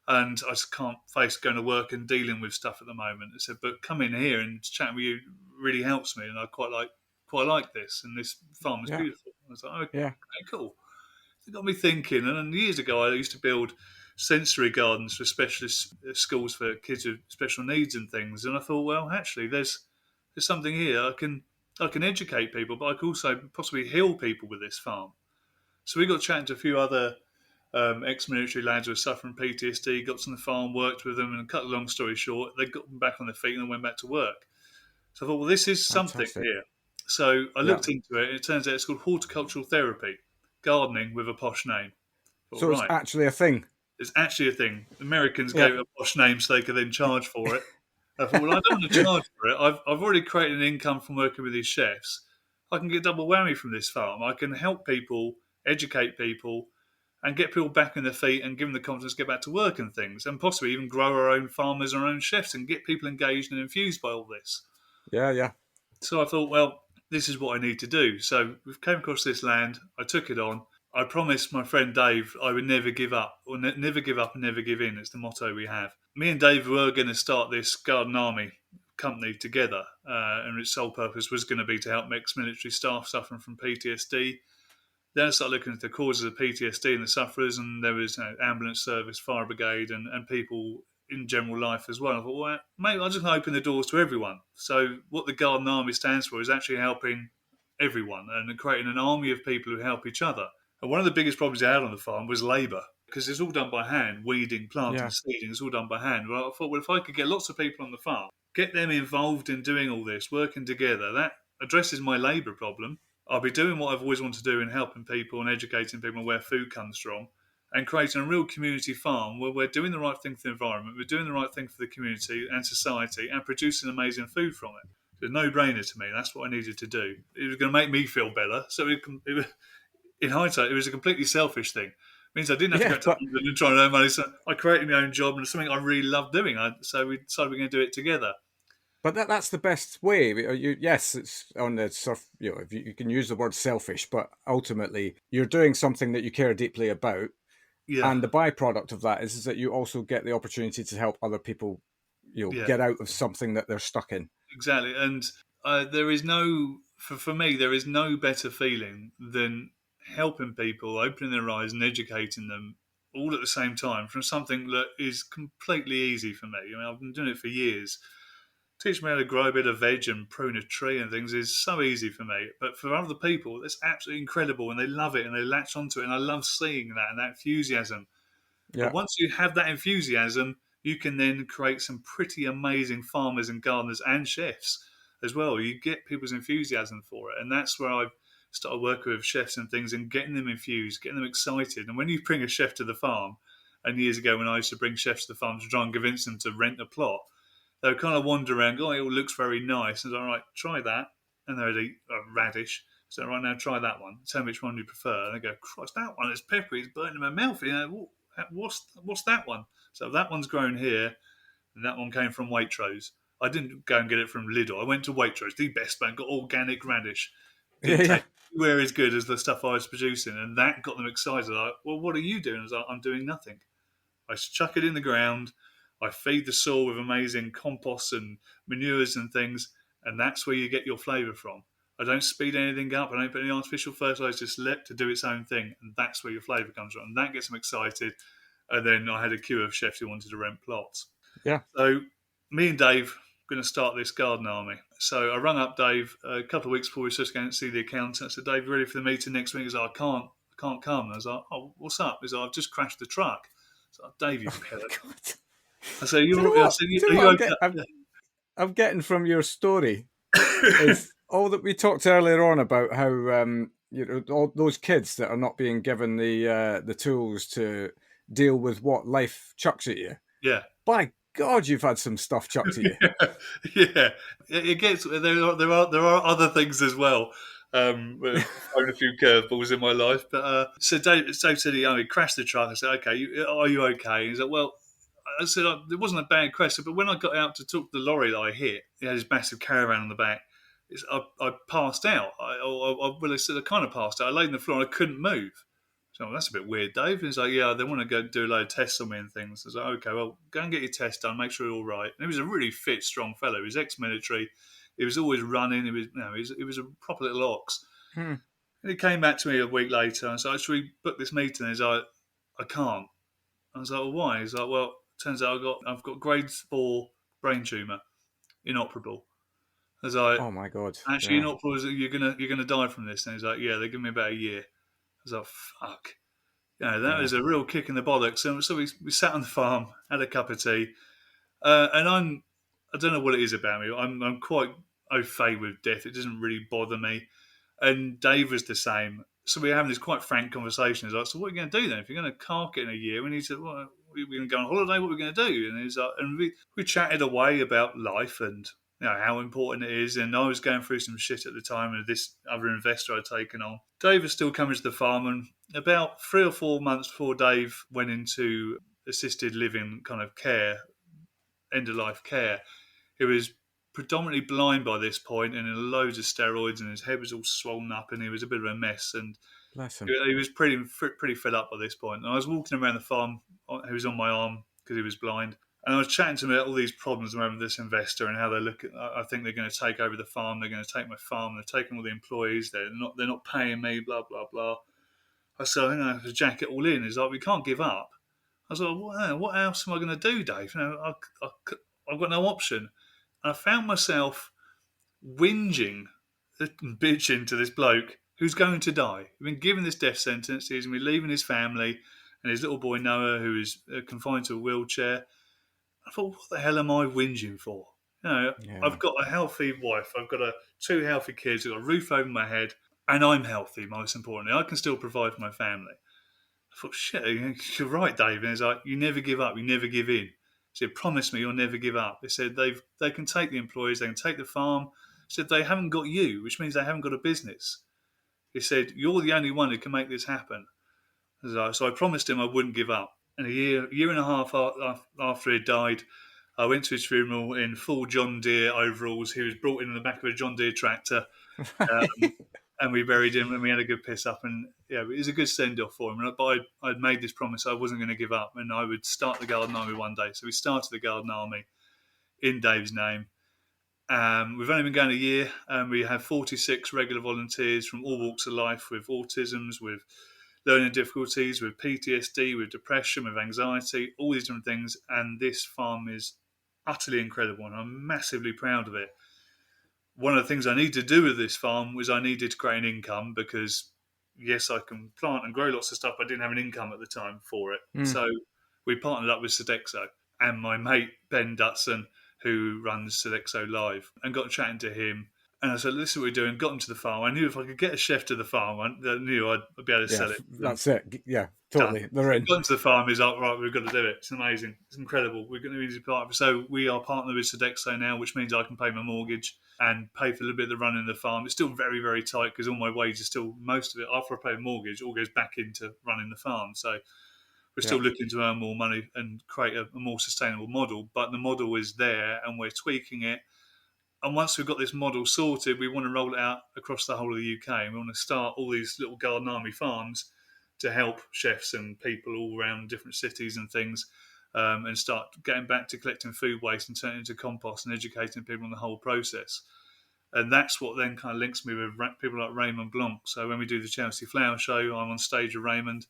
and I just can't face going to work and dealing with stuff at the moment. He said, but come in here and chatting with you really helps me. And I quite like this. And this farm is yeah, beautiful. I was like, okay, yeah, cool. It got me thinking. And years ago, I used to build sensory gardens for specialist schools for kids with special needs and things. And I thought, well, actually, there's something here. I can educate people, but I can also possibly heal people with this farm. So we got chatting to a few other ex-military lads who were suffering PTSD. Got to the farm, worked with them, and cut a long story short, they got them back on their feet and went back to work. So I thought, well, this is something fantastic. here. So I Yeah. looked into it, and it turns out it's called horticultural therapy, gardening with a posh name. I thought, So it's right, actually a thing. it's actually a thing. Americans Yeah, gave it a posh name so they could then charge for it. I thought, well, I don't want to charge for it. I've already created an income from working with these chefs. I can get double whammy from this farm. I can help people, educate people, and get people back on their feet and give them the confidence to get back to work and things, and possibly even grow our own farmers, our own chefs, and get people engaged and infused by all this. Yeah. So I thought, well, this is what I need to do. So we came across this land. I took it on. I promised my friend Dave I would never give up, or never give up and never give in. It's the motto we have. Me and Dave were going to start this garden army company together, and its sole purpose was going to be to help ex-military staff suffering from PTSD. Then I started looking at the causes of PTSD and the sufferers, and there was ambulance service, fire brigade, and people in general life as well. I thought, well, maybe I'll just open the doors to everyone. So what the Garden Army stands for is actually helping everyone and creating an army of people who help each other. And one of the biggest problems I had on the farm was labour, because it's all done by hand, weeding, planting, seeding, it's all done by hand. Well, I thought, well, if I could get lots of people on the farm, get them involved in doing all this, working together, that addresses my labour problem. I'll be doing what I've always wanted to do in helping people and educating people on where food comes from, and creating a real community farm where we're doing the right thing for the environment, we're doing the right thing for the community and society, and producing amazing food from it. It's a no-brainer to me. That's what I needed to do. It was going to make me feel better. So in hindsight, it was a completely selfish thing. It means I didn't have to go to London and try and earn money. So I created my own job, and it's something I really love doing. So we decided we're going to do it together. But that's the best way. Yes, it's on the sort of, if you can use the word selfish, but ultimately you're doing something that you care deeply about. Yeah. And the byproduct of that is that you also get the opportunity to help other people, get out of something that they're stuck in. Exactly. And there is no, for me, there is no better feeling than helping people, opening their eyes and educating them all at the same time from something that is completely easy for me. I mean, I've been doing it for years. Teaching me how to grow a bit of veg and prune a tree and things is so easy for me. But for other people, it's absolutely incredible, and they love it and they latch onto it. And I love seeing that and that enthusiasm. Yeah. But once you have that enthusiasm, you can then create some pretty amazing farmers and gardeners and chefs as well. You get people's enthusiasm for it. And that's where I've started working with chefs and things and getting them infused, getting them excited. And when you bring a chef to the farm, and years ago when I used to bring chefs to the farm to try and convince them to rent a plot, they would kind of wander around, go, oh, it all looks very nice. And I was like, all right, try that. And they would eat radish. So, right now, try that one. Tell me which one you prefer. And they go, Christ, that one is peppery. It's burning my mouth. What's that one? So that one's grown here, and that one came from Waitrose. I didn't go and get it from Lidl. I went to Waitrose, the best man, got organic radish. Didn't take anywhere as good as the stuff I was producing. And that got them excited. Like, well, what are you doing? I was like, I'm doing nothing. I chuck it in the ground. I feed the soil with amazing composts and manures and things, and that's where you get your flavour from. I don't speed anything up. I don't put any artificial fertiliser, just let it to do its own thing, and that's where your flavour comes from. And that gets them excited. And then I had a queue of chefs who wanted to rent plots. Yeah. So me and Dave are going to start this garden army. So I rung up Dave a couple of weeks before we were supposed to go and see the accountant. I said, Dave, you ready for the meeting next week? He was like, I can't come. And I was like, oh, what's up? He's like, I've just crashed the truck. I was like, Dave, you pillock. I said, I'm getting from your story is all that we talked earlier on about how all those kids that are not being given the tools to deal with what life chucks at you. Yeah. By God, you've had some stuff chucked at you. Yeah. It gets there are other things as well. Thrown a few curveballs in my life, but so Dave said he crashed the truck. I said, okay, are you okay? He's like, well. I said, it wasn't a bad crash, but when I got out to talk to the lorry that I hit, it had this massive caravan on the back. I passed out. I said I kind of passed out. I laid on the floor and I couldn't move. So that's a bit weird, Dave. He's like, yeah, they want to go do a load of tests on me and things. I was like, okay, well, go and get your test done, make sure you're all right. And he was a really fit, strong fellow. He was ex-military. He was always running. He was a proper little ox. And he came back to me a week later and said, should we book this meeting? He's like, I can't. I was like, well, why? He's like, well, turns out I've got grade 4 brain tumour, inoperable. I was like, oh my God! Actually, inoperable. You're gonna die from this. And he's like, yeah, they give me about a year. I was like, fuck. That was a real kick in the bollocks. So we sat on the farm, had a cup of tea, and I don't know what it is about me. I'm quite au fait with death. It doesn't really bother me. And Dave was the same. So we were having this quite frank conversation. He's like, so what are you going to do then? If you're going to cark it in a year? And he said, well, we're going to go on holiday. What are we going to do? And he's like, and we chatted away about life and how important it is. And I was going through some shit at the time, and this other investor I'd taken on. Dave was still coming to the farm, and about 3 or 4 months before Dave went into assisted living kind of care, end of life care, he was predominantly blind by this point and in loads of steroids, and his head was all swollen up, and he was a bit of a mess. And Bless him. he was pretty fed up by this point. And I was walking around the farm. He was on my arm because he was blind. And I was chatting to him about all these problems around this investor and how they look at. I think they're going to take over the farm. They're going to take my farm. They're taking all the employees. They're not paying me. Blah blah blah. I said, I have to jack it all in. He's like, we can't give up. I was like, what else am I going to do, Dave? I've got no option. And I found myself whinging and bitching to this bloke who's going to die. He's been given this death sentence. He's going to be leaving his family and his little boy Noah, who is confined to a wheelchair. I thought, what the hell am I whinging for? I've got a healthy wife. I've got 2 healthy kids. I've got a roof over my head, and I'm healthy. Most importantly, I can still provide for my family. I thought, shit, you're right, Dave. And he's like, you never give up. You never give in. He said, promise me you'll never give up. He said, they can take the employees. They can take the farm. He said, they haven't got you, which means they haven't got a business. He said, you're the only one who can make this happen. So I promised him I wouldn't give up. And a year and a half after he died, I went to his funeral in full John Deere overalls. He was brought in the back of a John Deere tractor. And we buried him, and we had a good piss up. And it was a good send-off for him. But I'd made this promise I wasn't going to give up, and I would start the Garden Army one day. So we started the Garden Army in Dave's name. We've only been going a year, and we have 46 regular volunteers from all walks of life, with autisms, with learning difficulties, with PTSD, with depression, with anxiety, all these different things. And this farm is utterly incredible, and I'm massively proud of it. One of the things I needed to do with this farm was I needed to create an income, because, yes, I can plant and grow lots of stuff, but I didn't have an income at the time for it. So we partnered up with Sodexo, and my mate, Ben Dutson, who runs Sodexo Live, and got chatting to him. And I said, this is what we're doing. Got him to the farm. I knew if I could get a chef to the farm, I knew I'd be able to sell it. That's it. Yeah, totally. They're in. Got him to the farm. He's like, right, we've got to do it. It's amazing. It's incredible. We're going to be part of it. So we are partnered with Sodexo now, which means I can pay my mortgage and pay for a little bit of the running of the farm. It's still very, very tight, because all my wages still, most of it, after I pay a mortgage, all goes back into running the farm. So we're still looking to earn more money and create a more sustainable model. But the model is there, and we're tweaking it. And once we've got this model sorted, we want to roll it out across the whole of the UK. And we want to start all these little Garden Army farms to help chefs and people all around different cities and things, and start getting back to collecting food waste and turning it into compost and educating people on the whole process. And that's what then kind of links me with people like Raymond Blanc. So when we do the Chelsea Flower Show, I'm on stage with Raymond,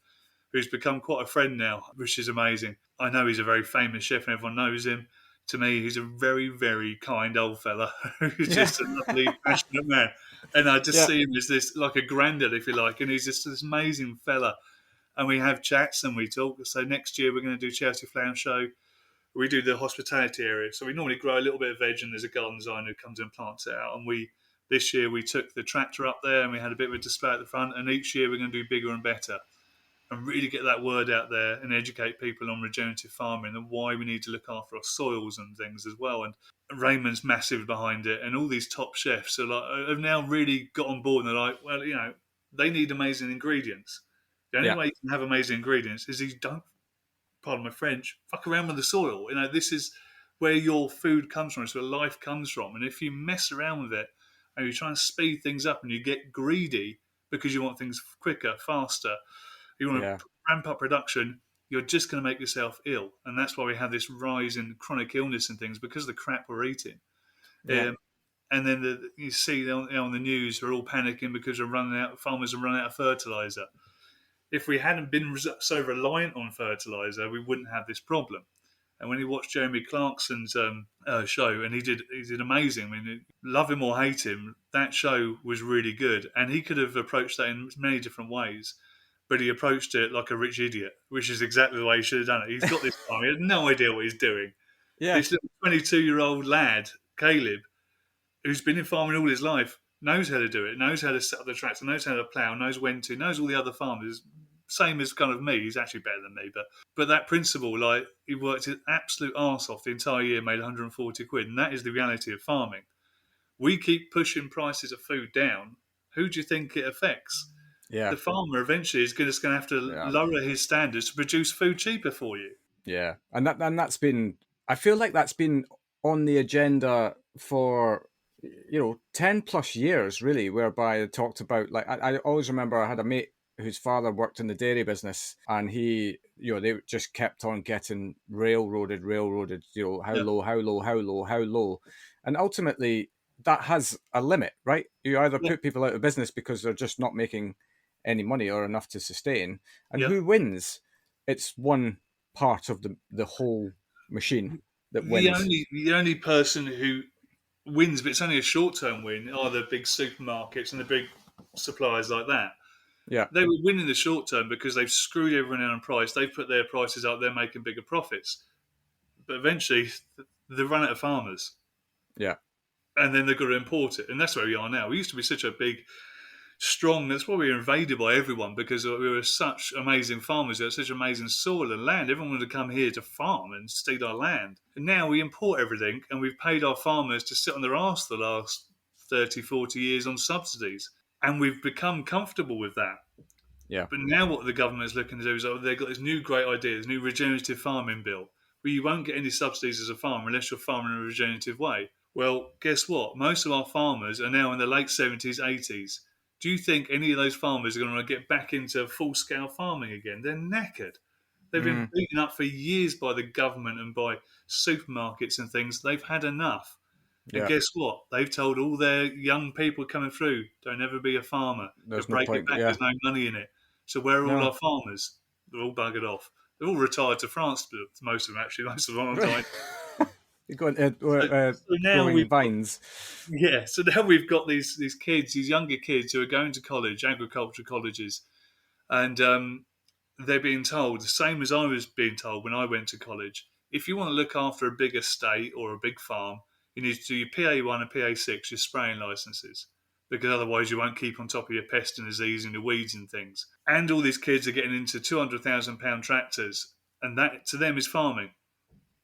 who's become quite a friend now, which is amazing. I know he's a very famous chef and everyone knows him. To me, he's a very, very kind old fella who's just a lovely, passionate man. And I just see him as this, like a granddad, if you like, and he's just this amazing fella. And we have chats and we talk. So next year we're going to do Chelsea Flower Show. We do the hospitality area. So we normally grow a little bit of veg, and there's a garden designer who comes and plants it out. And this year we took the tractor up there, and we had a bit of a display at the front. And each year we're going to do bigger and better, and really get that word out there and educate people on regenerative farming and why we need to look after our soils and things as well. And Raymond's massive behind it, and all these top chefs have now really got on board, and they're like, well, they need amazing ingredients. The only way you can have amazing ingredients is you don't, pardon my French, fuck around with the soil. This is where your food comes from. It's where life comes from. And if you mess around with it and you try and speed things up and you get greedy because you want things quicker, faster, you want to ramp up production, you're just going to make yourself ill. And that's why we have this rise in chronic illness and things, because of the crap we're eating. And then you see on the news, we're all panicking because farmers are running out of fertilizer. If we hadn't been so reliant on fertilizer, we wouldn't have this problem. And when you watch Jeremy Clarkson's show, and he did amazing. I mean, love him or hate him, that show was really good. And he could have approached that in many different ways, but he approached it like a rich idiot, which is exactly the way he should have done it. He's got this farm. He has no idea what he's doing. Yeah. This little 22-year-old lad, Caleb, who's been in farming all his life, knows how to do it, knows how to set up the tractor, knows how to plough, knows when to, knows all the other farmers, same as kind of me. He's actually better than me, but that principle, like he worked his absolute arse off the entire year, made 140 quid, and that is the reality of farming. We keep pushing prices of food down. Who do you think it affects? Yeah. The farmer eventually is just going to have to Yeah. lower his standards to produce food cheaper for you. Yeah. And that's been, I feel like that's been on the agenda for 10 plus years, really, whereby it talked about, like, I always remember I had a mate whose father worked in the dairy business, and they just kept on getting railroaded, how Yeah, low, how low, how low, how low. And ultimately, that has a limit, right? You either yeah, put people out of business because they're just not making any money or enough to sustain. And yeah. who wins? It's one part of the whole machine that The wins. only the only person who wins, but it's only a short term win, are the big supermarkets and the big suppliers like that. Yeah. They would win in the short term because they've screwed everyone on price. They've put their prices up. They're making bigger profits. But eventually, they run out of farmers, Yeah. and then they've got to import it. And that's where we are now. We used to be such a big, strong. That's why we were invaded by everyone, because we were such amazing farmers. We had such amazing soil and land. Everyone wanted to come here to farm and steal our land. And now we import everything, and we've paid our farmers to sit on their arse the last 30, 40 years on subsidies. And we've become comfortable with that. Yeah. But now what the government is looking to do is they've got this new great idea, this new regenerative farming bill, where you won't get any subsidies as a farmer unless you're farming in a regenerative way. Well, guess what? Most of our farmers are now in the late 70s, 80s. Do you think any of those farmers are going to get back into full-scale farming again? They're knackered. They've been Mm, beaten up for years by the government and by supermarkets and things. They've had enough. And yeah. guess what? They've told all their young people coming through, don't ever be a farmer. You'll There's no break your point. back, Yeah. there's no money in it. So where are all No. our farmers? They're all buggered off. They're all retired to France, most of them actually, most of them on time. You're going So now growing we've got, vines. yeah, so now we've got these kids, these younger kids who are going to college, agriculture colleges, and they're being told, the same as I was being told when I went to college, if you want to look after a big estate or a big farm, you need to do your PA1 and PA6, your spraying licenses, because otherwise you won't keep on top of your pest and disease and the weeds and things. And all these kids are getting into £200,000 tractors, and that to them is farming.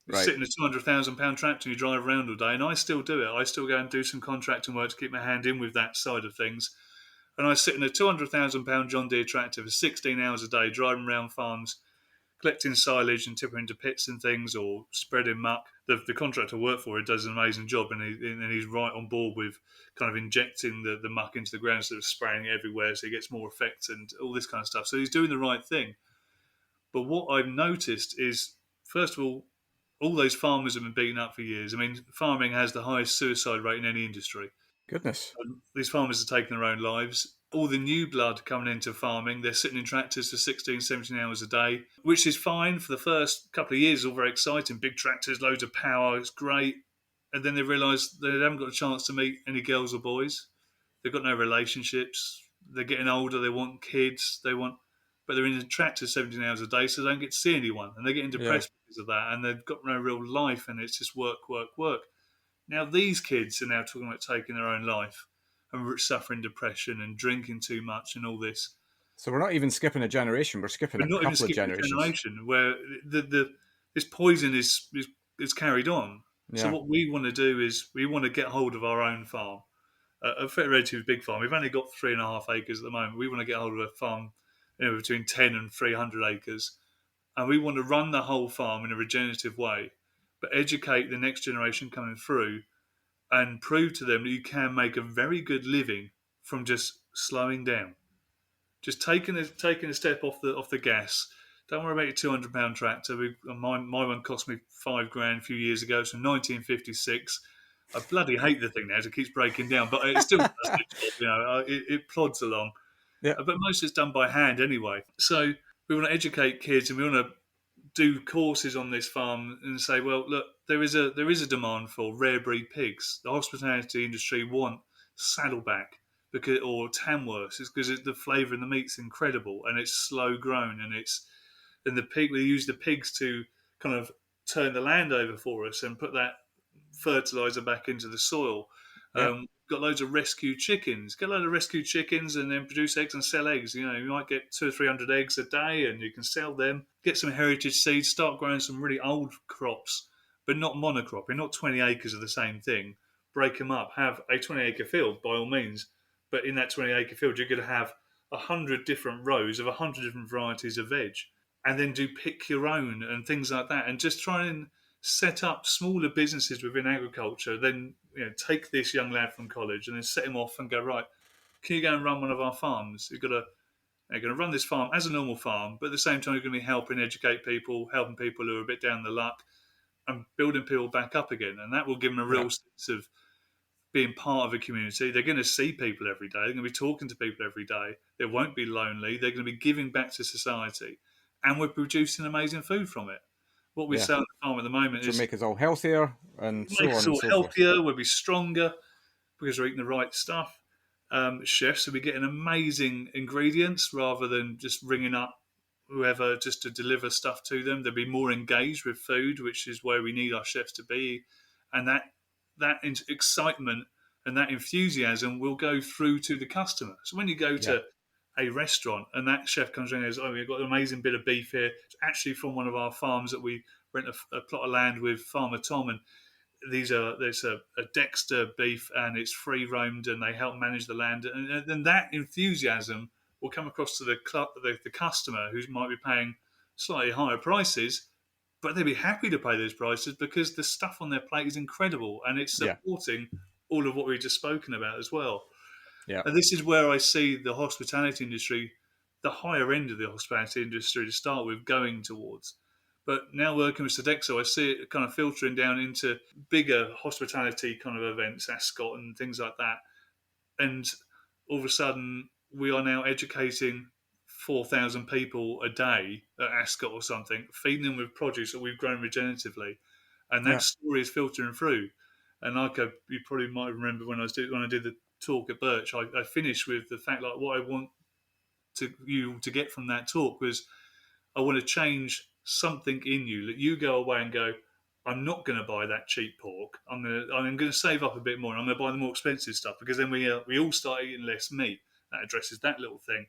You Right. sit in a £200,000 tractor and you drive around all day, and I still do it. I still go and do some contracting work to keep my hand in with that side of things. And I sit in a £200,000 John Deere tractor for 16 hours a day, driving around farms, collecting silage and tipping into pits and things, or spreading muck. The contractor I work for, he does an amazing job, and he's right on board with kind of injecting the muck into the ground, sort of spraying it everywhere so he gets more effect and all this kind of stuff. So he's doing the right thing. But what I've noticed is, first of all those farmers have been beaten up for years. I mean, farming has the highest suicide rate in any industry. Goodness. These farmers are taking their own lives. All the new blood coming into farming, they're sitting in tractors for 16, 17 hours a day, which is fine for the first couple of years. It's all very exciting. Big tractors, loads of power, it's great. And then they realise they haven't got a chance to meet any girls or boys. They've got no relationships. They're getting older. They want kids. But they're in a tractor 17 hours a day, so they don't get to see anyone. And they're getting Yeah. depressed because of that. And they've got no real life, and it's just work, work, work. Now these kids are now talking about taking their own life and suffering depression and drinking too much and all this. So we're not even skipping a generation. We're skipping We're a not even couple of skipping a generations. generation where this poison is carried on. So Yeah. what we want to do is we want to get hold of our own farm, a relatively big farm. We've only got 3.5 acres at the moment. We want to get hold of a farm, between 10 and 300 acres, and we want to run the whole farm in a regenerative way, but educate the next generation coming through and prove to them that you can make a very good living from just slowing down, just taking a step off the gas. Don't worry about your £200 tractor. My one cost me £5,000 a few years ago, so 1956. I bloody hate the thing now; it keeps breaking down, but it still does the job. It plods along. Yeah. But most is done by hand anyway. So we want to educate kids, and we want to do courses on this farm and say, well, look, there is a demand for rare breed pigs. The hospitality industry want saddleback or Tamworth, because the flavour in the meat's incredible and it's slow grown, and we use the pigs to kind of turn the land over for us and put that fertilizer back into the soil. Yeah. got loads of rescue chickens. Get a load of rescue chickens and then produce eggs and sell eggs. You might get 200 or 300 eggs a day and you can sell them. Get some heritage seeds, start growing some really old crops, but not monocropping, not 20 acres of the same thing. Break them up. Have a 20-acre field, by all means. But in that 20-acre field, you're going to have 100 different rows of 100 different varieties of veg. And then do pick your own and things like that. And just try and set up smaller businesses within agriculture, then take this young lad from college and then set him off and go, right, can you go and run one of our farms? You're going to run this farm as a normal farm, but at the same time you're going to be helping educate people, helping people who are a bit down the luck and building people back up again. And that will give them a real sense of being part of a community. They're going to see people every day. They're going to be talking to people every day. They won't be lonely. They're going to be giving back to society. And we're producing amazing food from it. What we sell at the farm at the moment is make us all healthier and so on and so forth. Healthier, we'll be stronger because we're eating the right stuff. Chefs will be getting amazing ingredients rather than just ringing up whoever just to deliver stuff to them. They'll be more engaged with food, which is where we need our chefs to be. And that excitement and that enthusiasm will go through to the customer. So when you go to a restaurant and that chef comes in and goes, we've got an amazing bit of beef here. It's actually from one of our farms that we rent a plot of land with Farmer Tom, and there's a Dexter beef and it's free roamed and they help manage the land. And then that enthusiasm will come across to the customer who might be paying slightly higher prices, but they'll be happy to pay those prices because the stuff on their plate is incredible and it's supporting all of what we've just spoken about as well. Yeah. And this is where I see the hospitality industry, the higher end of the hospitality industry to start with, going towards. But now working with Sodexo, I see it kind of filtering down into bigger hospitality kind of events, Ascot and things like that. And all of a sudden, we are now educating 4,000 people a day at Ascot or something, feeding them with produce that we've grown regeneratively. And that story is filtering through. And you probably might remember when I did the talk at Birch, I finished with the fact like what I want you to get from that talk was I want to change something in you that you go away and go, I'm not going to buy that cheap pork. I'm going to save up a bit more and I'm going to buy the more expensive stuff because then we all start eating less meat. That addresses that little thing.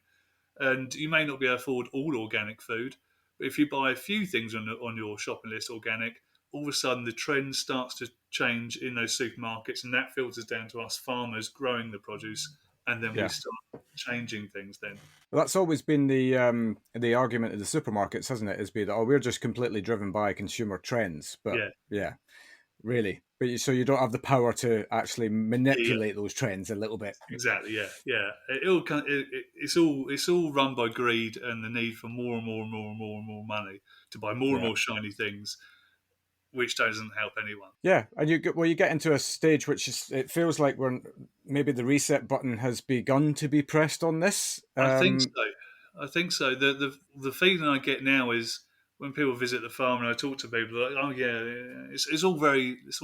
And you may not be able to afford all organic food, but if you buy a few things on your shopping list organic, all of a sudden the trend starts to change in those supermarkets, and that filters down to us farmers growing the produce, and then we start changing things then. Well, that's always been the argument of the supermarkets, hasn't it? Is be that we're just completely driven by consumer trends, but really, but so you don't have the power to actually manipulate those trends a little bit. Exactly, yeah. It's all run by greed and the need for more and more and more and more and more money to buy more and more shiny things, which doesn't help anyone. Yeah, and you get into a stage which it feels like maybe the reset button has begun to be pressed on this. I think so. The feeling I get now is when people visit the farm and I talk to people, like, oh yeah, it's all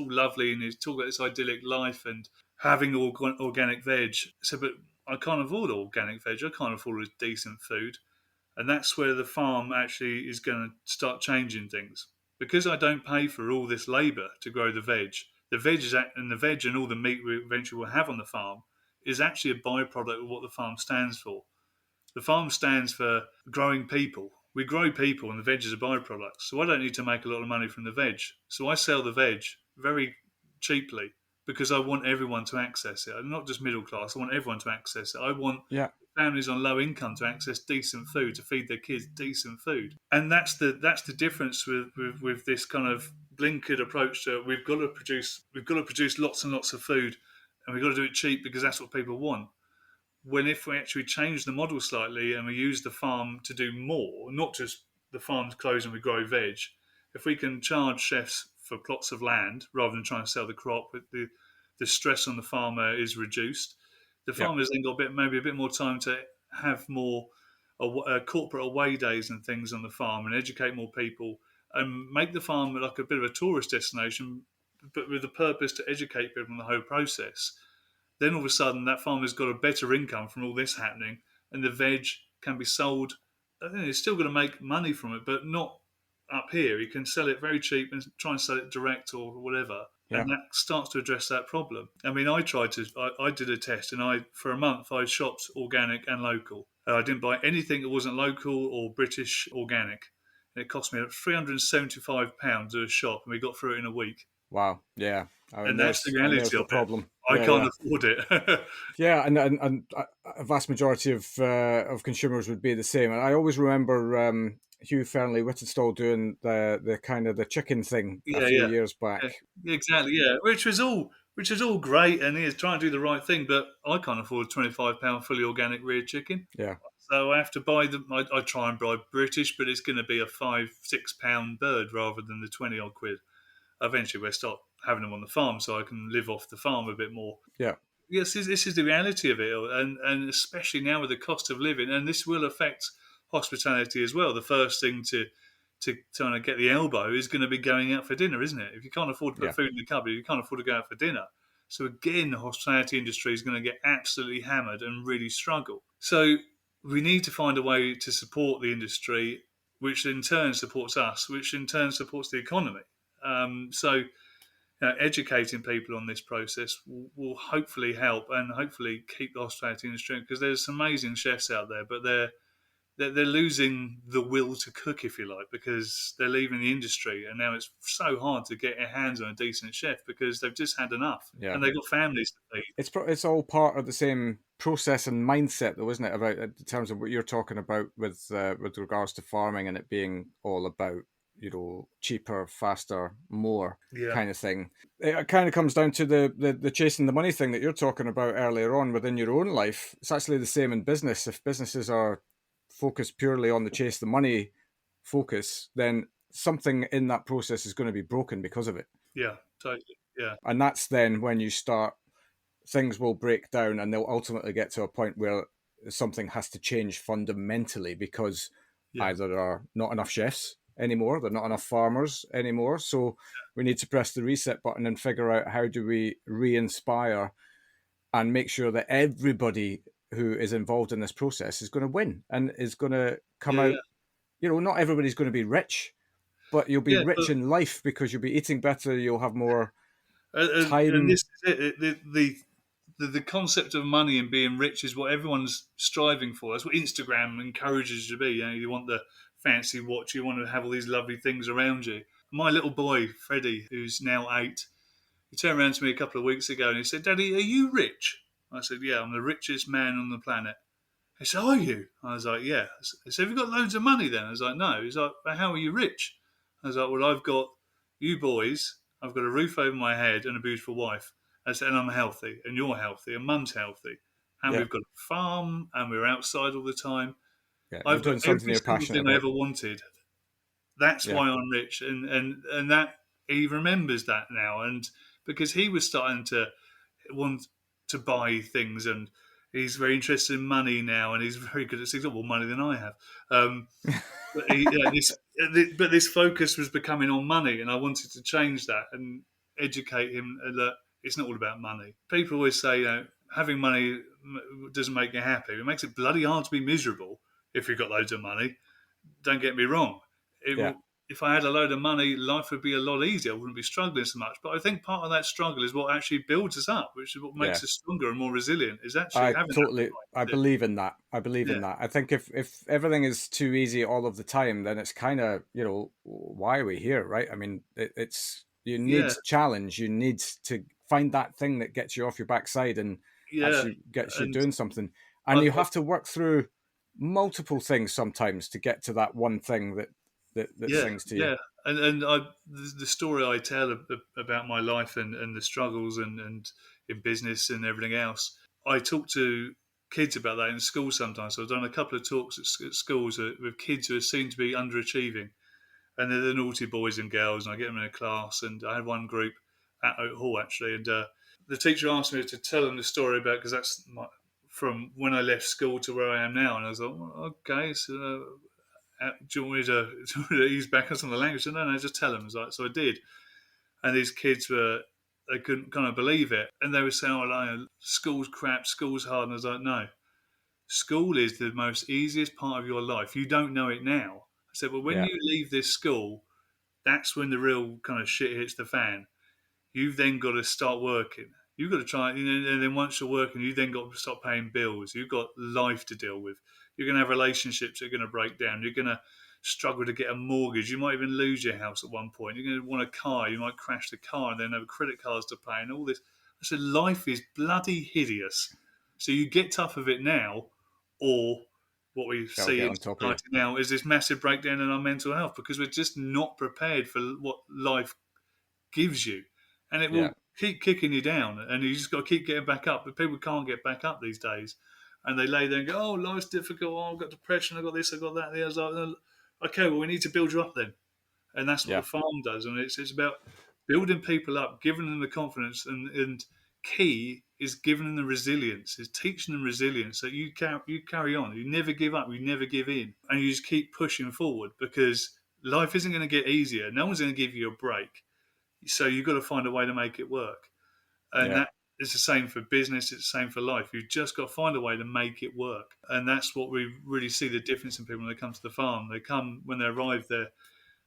lovely, and you talk about this idyllic life and having organic veg. So, but I can't afford organic veg. I can't afford decent food, and that's where the farm actually is going to start changing things. Because I don't pay for all this labour to grow the veg. The veg and all the meat we eventually will have on the farm is actually a byproduct of what the farm stands for. The farm stands for growing people. We grow people and the veg is a byproduct. So I don't need to make a lot of money from the veg. So I sell the veg very cheaply because I want everyone to access it. I'm not just middle class. I want everyone to access it. I want families on low income to access decent food, to feed their kids decent food. And that's the difference with this kind of blinkered approach to we've got to produce lots and lots of food, and we've got to do it cheap because that's what people want. When if we actually change the model slightly and we use the farm to do more, not just the farm's close and we grow veg, if we can charge chefs for plots of land rather than trying to sell the crop, the stress on the farmer is reduced. The farmers then got maybe a bit more time to have more corporate away days and things on the farm and educate more people and make the farm like a bit of a tourist destination, but with the purpose to educate people on the whole process. Then all of a sudden that farmer's got a better income from all this happening, and the veg can be sold. I think he's still going to make money from it, but not up here. He can sell it very cheap and try and sell it direct or whatever. Yeah. and that starts to address that problem. I mean, I did a test, and for a month I shopped organic and local. I didn't buy anything that wasn't local or British organic. And it cost me £375 at a shop, and we got through it in a week. Wow. Yeah. And that's the And there's reality the of it. problem. I Yeah. can't Yeah. afford it. Yeah, and a vast majority of consumers would be the same. And I always remember Hugh Fernley Whittinstall doing the kind of the chicken thing a Yeah, few yeah, years back. yeah, exactly. Yeah, which was all great, and he is trying to do the right thing. But I can't afford £25 fully organic reared chicken, Yeah, so I have to buy them. I try and buy British, but it's going to be a £5-6 bird rather than the 20 odd quid. Eventually, we'll start having them on the farm, so I can live off the farm a bit more. yeah, Yes, this is the reality of it, and especially now with the cost of living, and this will affect hospitality as well. The first thing to kind of get the elbow is going to be going out for dinner, isn't it? If you can't afford to put yeah, food in the cupboard, you can't afford to go out for dinner. So again, the hospitality industry is going to get absolutely hammered and really struggle. So we need to find a way to support the industry, which in turn supports us, which in turn supports the economy. So educating people on this process will hopefully help and hopefully keep the hospitality industry, because there's some amazing chefs out there, but they're losing the will to cook, if you like, because they're leaving the industry, and now it's so hard to get your hands on a decent chef because they've just had enough yeah. and they've got families to feed. It's all part of the same process and mindset, though, isn't it? About in terms of what you're talking about with regards to farming and it being all about cheaper, faster, more Yeah, kind of thing. It kind of comes down to the chasing the money thing that you're talking about earlier on within your own life. It's actually the same in business. If businesses are focused purely on the chase the money focus, then something in that process is going to be broken because of it. yeah, totally. Yeah, And that's then when you start, things will break down and they'll ultimately get to a point where something has to change fundamentally because yeah, either there are not enough chefs anymore, there are not enough farmers anymore. So we need to press the reset button and figure out how do we re-inspire and make sure that everybody who is involved in this process is going to win and is going to come yeah, out. yeah, Not everybody's going to be rich, but you'll be yeah. rich But in life because you'll be eating better, you'll have more and this time. is it. The concept of money and being rich is what everyone's striving for. That's what Instagram encourages you to be. You want the fancy watch, you want to have all these lovely things around you. My little boy, Freddie, who's now 8, he turned around to me a couple of weeks ago and he said, "Daddy, are you rich?" I said, "Yeah, I'm the richest man on the planet." He said, "Are you?" I was like, "Yeah." He said, "Have you got loads of money then?" I was like, "No." He's like, "Well, how are you rich?" I was like, "Well, I've got you boys, I've got a roof over my head and a beautiful wife. I said, and I'm healthy, and you're healthy, and Mum's healthy, and Yeah, we've got a farm, and we're outside all the time. yeah, you're I've got doing something every you're single passionate thing I about. ever wanted. That's Yeah, why I'm rich." And that he remembers that now, and because he was starting to want to buy things, and he's very interested in money now, and he's very good at. He's got more money than I have. Um, but this focus was becoming on money, and I wanted to change that and educate him that it's not all about money. People always say, having money doesn't make you happy. It makes it bloody hard to be miserable if you've got loads of money. Don't get me wrong. It yeah. will, if I had a load of money, life would be a lot easier. I wouldn't be struggling so much. But I think part of that struggle is what actually builds us up, which is what Yeah, makes us stronger and more resilient, is actually having that I mindset. believe in that. I believe Yeah, in that. I think if everything is too easy all of the time, then it's kind of, why are we here, right? I mean, it's, you need yeah, challenge. You need to find that thing that gets you off your backside and yeah. actually gets you And doing something. I, And you I have to work through multiple things sometimes to get to that one thing that Yeah, sings to you. yeah, the story I tell about my life and the struggles and in business and everything else. I talk to kids about that in school sometimes. So I've done a couple of talks at schools with kids who are seen to be underachieving, and they're the naughty boys and girls. And I get them in a class, and I had one group at Oak Hall actually, and the teacher asked me to tell them the story about, because from when I left school to where I am now, and I was like, well, okay, so do you want me to, do you want me to ease back on some of the language? No, no, just tell them. Like, so I did. And these kids they couldn't kind of believe it. And they were saying, oh, like, school's crap, school's hard. And I was like, no, school is the most easiest part of your life. You don't know it now. I said, well, when Yeah, you leave this school, that's when the real kind of shit hits the fan. you've then got to start working. You've got to try, and then once you're working, you then got to start paying bills. You've got life to deal with. You're going to have relationships that are going to break down. You're going to struggle to get a mortgage. You might even lose your house at one point. You're going to want a car. You might crash the car and then have credit cards to pay and all this. I said, life is bloody hideous. So you get tough of it now, or what we That'll see get in on top of you. society now is this massive breakdown in our mental health because we're just not prepared for what life gives you. And it Yeah. will keep kicking you down, and you just got to keep getting back up. But people can't get back up these days. And they lay there and go, oh, life's difficult. Oh, I've got depression. I've got this. I've got that. The other. Okay, well, we need to build you up then. And that's what Yeah. the farm does. And it's about building people up, giving them the confidence, and key is giving them the resilience, is teaching them resilience that you carry on. You never give up. You never give in. And you just keep pushing forward because life isn't going to get easier. No one's going to give you a break. So you've got to find a way to make it work. And Yeah. that is the same for business. It's the same for life. You've just got to find a way to make it work. And that's what we really see the difference in people when they come to the farm. They come, when they arrive there,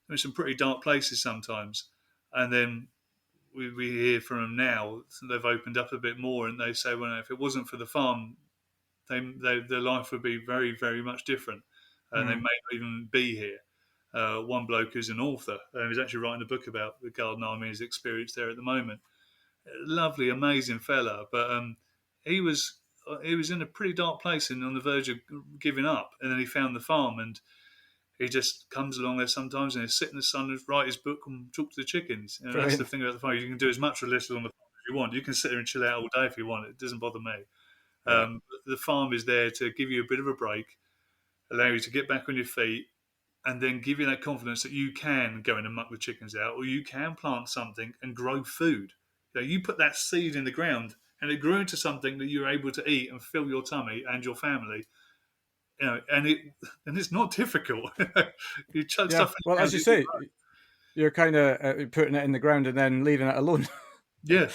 in some pretty dark places sometimes. And then we hear from them now, they've opened up a bit more and they say, well, if it wasn't for the farm, their life would be very, very much different. And they may not even be here. One bloke who's an author, he's actually writing a book about the Garden Army and his experience there at the moment. Lovely, amazing fella, but he was in a pretty dark place and on the verge of giving up. And then he found the farm, and he just comes along there sometimes and he'll sit in the sun and write his book and talk to the chickens. And that's the Brilliant. thing about the farm. You can do as much or little on the farm as you want. You can sit there and chill out all day if you want. It doesn't bother me. Yeah. The farm is there to give you a bit of a break, allow you to get back on your feet, and then give you that confidence that you can go in and muck the chickens out, or you can plant something and grow food. You put that seed in the ground and it grew into something that you're able to eat and fill your tummy and your family. And it's not difficult. You chuck Yeah. stuff in Well, the as ground, you it will say, grow. you're kind of putting it in the ground and then leaving it alone. Yeah.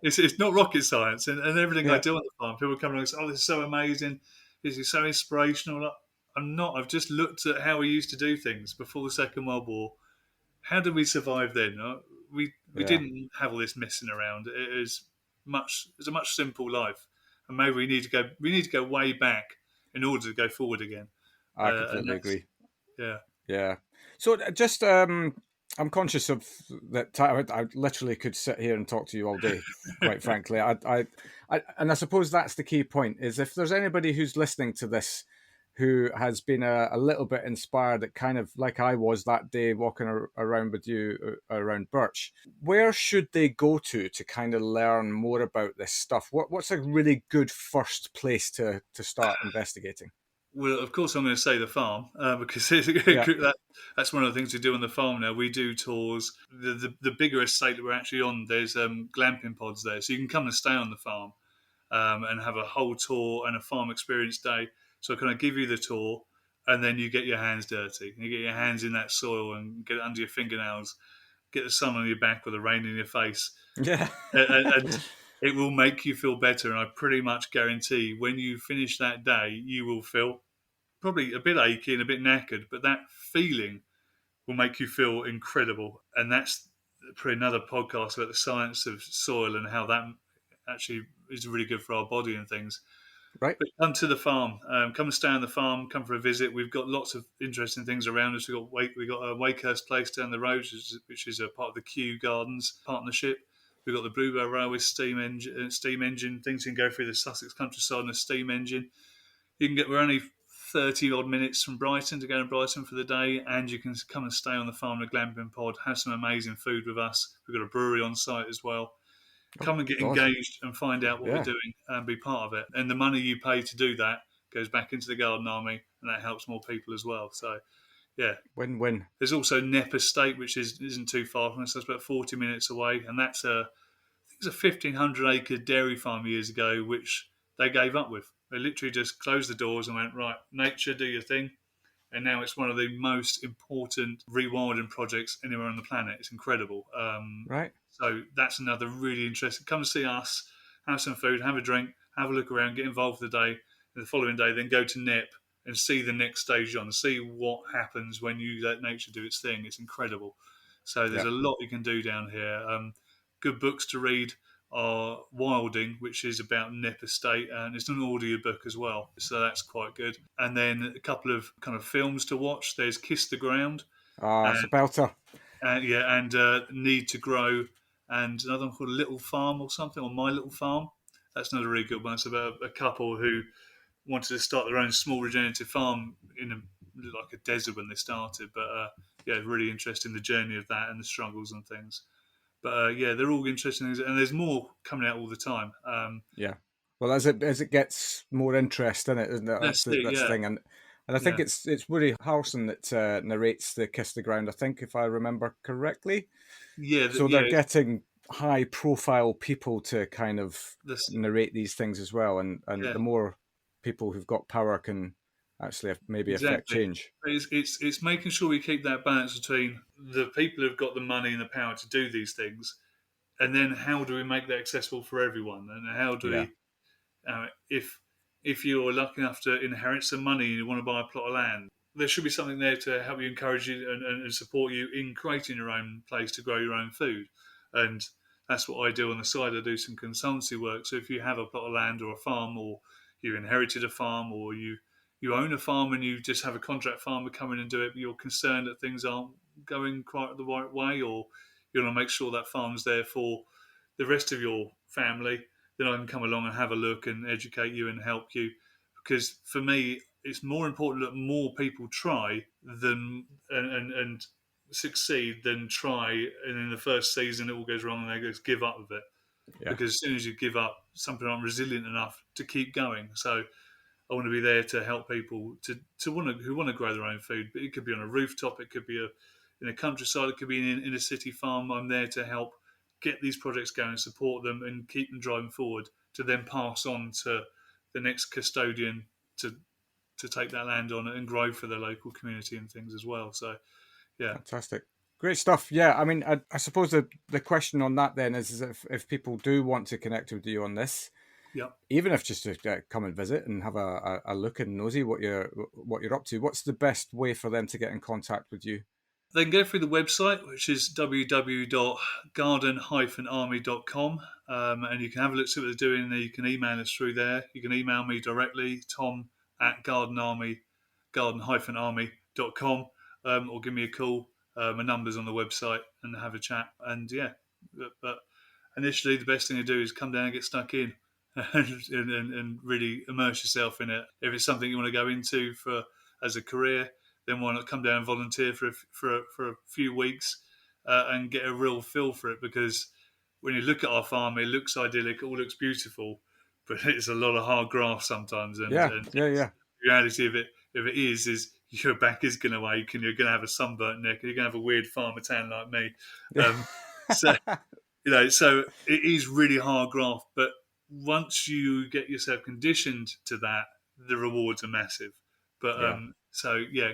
It's not rocket science, and everything I Yeah. do on the farm, people come along and say, "Oh, this is so amazing. This is so inspirational." Like, I'm not. I've just looked at how we used to do things before the Second World War. How did we survive then? We Yeah. didn't have all this messing around. It's a much simple life, and maybe we need to go way back in order to go forward again. I And completely that's agree. yeah. Yeah. So just I'm conscious of that. I literally could sit here and talk to you all day. Quite frankly, and I suppose that's the key point: is if there's anybody who's listening to this who has been a little bit inspired, at kind of like I was that day walking around with you around Birch, where should they go to kind of learn more about this stuff? What's a really good first place to start investigating? Well, of course, I'm going to say the farm because Yeah. that's one of the things we do on the farm now. We do tours. The bigger estate that we're actually on, there's glamping pods there, so you can come and stay on the farm and have a whole tour and a farm experience day. So I kind of give you the tour, and then you get your hands dirty. You get your hands in that soil and get it under your fingernails, get the sun on your back or the rain in your face, Yeah. and it will make you feel better. And I pretty much guarantee when you finish that day, you will feel probably a bit achy and a bit knackered, but that feeling will make you feel incredible. And that's probably another podcast about the science of soil and how that actually is really good for our body and things. Right. But come to the farm, come and stay on the farm, come for a visit. We've got lots of interesting things around us. We've got a Wakehurst place down the road, which is a part of the Kew Gardens partnership. We've got the Bluebell Railway steam engine. Things can go through the Sussex countryside in a steam engine. We're only 30 odd minutes from Brighton to go to Brighton for the day, and you can come and stay on the farm in a glamping pod, have some amazing food with us. We've got a brewery on site as well. Come and get God. engaged and find out what we're Yeah. doing and be part of it. And the money you pay to do that goes back into the Garden Army, and that helps more people as well. So, yeah. Win-win. There's also Knepp Estate, which isn't too far from us. That's about 40 minutes away, and I think it's a 1,500-acre dairy farm years ago, which they gave up with. They literally just closed the doors and went, right, nature, do your thing. And now it's one of the most important rewilding projects anywhere on the planet. It's incredible. Right. So that's another really interesting. Come and see us, have some food, have a drink, have a look around, get involved for the day. And the following day, then go to Knepp and see the next stage on, see what happens when you let nature do its thing. It's incredible. So there's Yeah. a lot you can do down here. good books to read are Wilding, which is about Nep Estate, and it's an audio book as well, so that's quite good. And then a couple of kind of films to watch. There's Kiss the Ground, Ah, it's and a belter. and Need to Grow, and another one called Little Farm or something, or My Little Farm. That's another really good one. It's about a couple who wanted to start their own small regenerative farm in like a desert when they started. But yeah, really interesting the journey of that and the struggles and things. But yeah, they're all interesting things, and there's more coming out all the time. Yeah. Well, as it gets more interest in it, isn't it? That's it. That's the Yeah, thing, and I think yeah, it's Woody Harrelson that narrates the Kiss the Ground. I think, if I remember correctly. yeah, So they're yeah. getting high profile people to kind of That's narrate these things as well, and yeah, the more people who've got power can actually maybe affect exactly. change. It's making sure we keep that balance between the people who've got the money and the power to do these things, and then how do we make that accessible for everyone, and how do Yeah, we if you're lucky enough to inherit some money and you want to buy a plot of land, there should be something there to help you, encourage you, and support you in creating your own place to grow your own food. And that's what I do on the side. I do some consultancy work. So if you have a plot of land or a farm, or you inherited a farm, or you own a farm and you just have a contract farmer come in and do it, but you're concerned that things aren't going quite the right way, or you want to make sure that farm's there for the rest of your family, then I can come along and have a look and educate you and help you. Because for me, it's more important that more people try than and succeed than try, and in the first season it all goes wrong and they just give up with it. yeah, Because as soon as you give up, some people aren't resilient enough to keep going. So I want to be there to help people to who want to grow their own food. But it could be on a rooftop, it could be in a countryside, it could be in a city farm. I'm there to help get these projects going, support them, and keep them driving forward to then pass on to the next custodian to take that land on and grow for the local community and things as well. So yeah, fantastic. Great stuff. Yeah, I mean, I suppose the question on that then is if people do want to connect with you on this, yeah. even if just to come and visit and have a look and nosy what you're up to, what's the best way for them to get in contact with you? They can go through the website, which is www.garden-army.com, and you can have a look, see what they're doing. You can email us through there. You can email me directly, Tom at garden-army.com, or give me a call. My number's on the website, and have a chat. And yeah, but initially, the best thing to do is come down and get stuck in. And really immerse yourself in it. If it's something you want to go into for as a career, then why not come down and volunteer for a few weeks and get a real feel for it? Because when you look at our farm, it looks idyllic, it all looks beautiful, but it's a lot of hard graft sometimes. Yeah, And yeah, yeah, the reality of it, if it is your back is going to ache and you're going to have a sunburnt neck and you're going to have a weird farmer tan like me. So so it is really hard graft, but once you get yourself conditioned to that, the rewards are massive. But yeah, so yeah,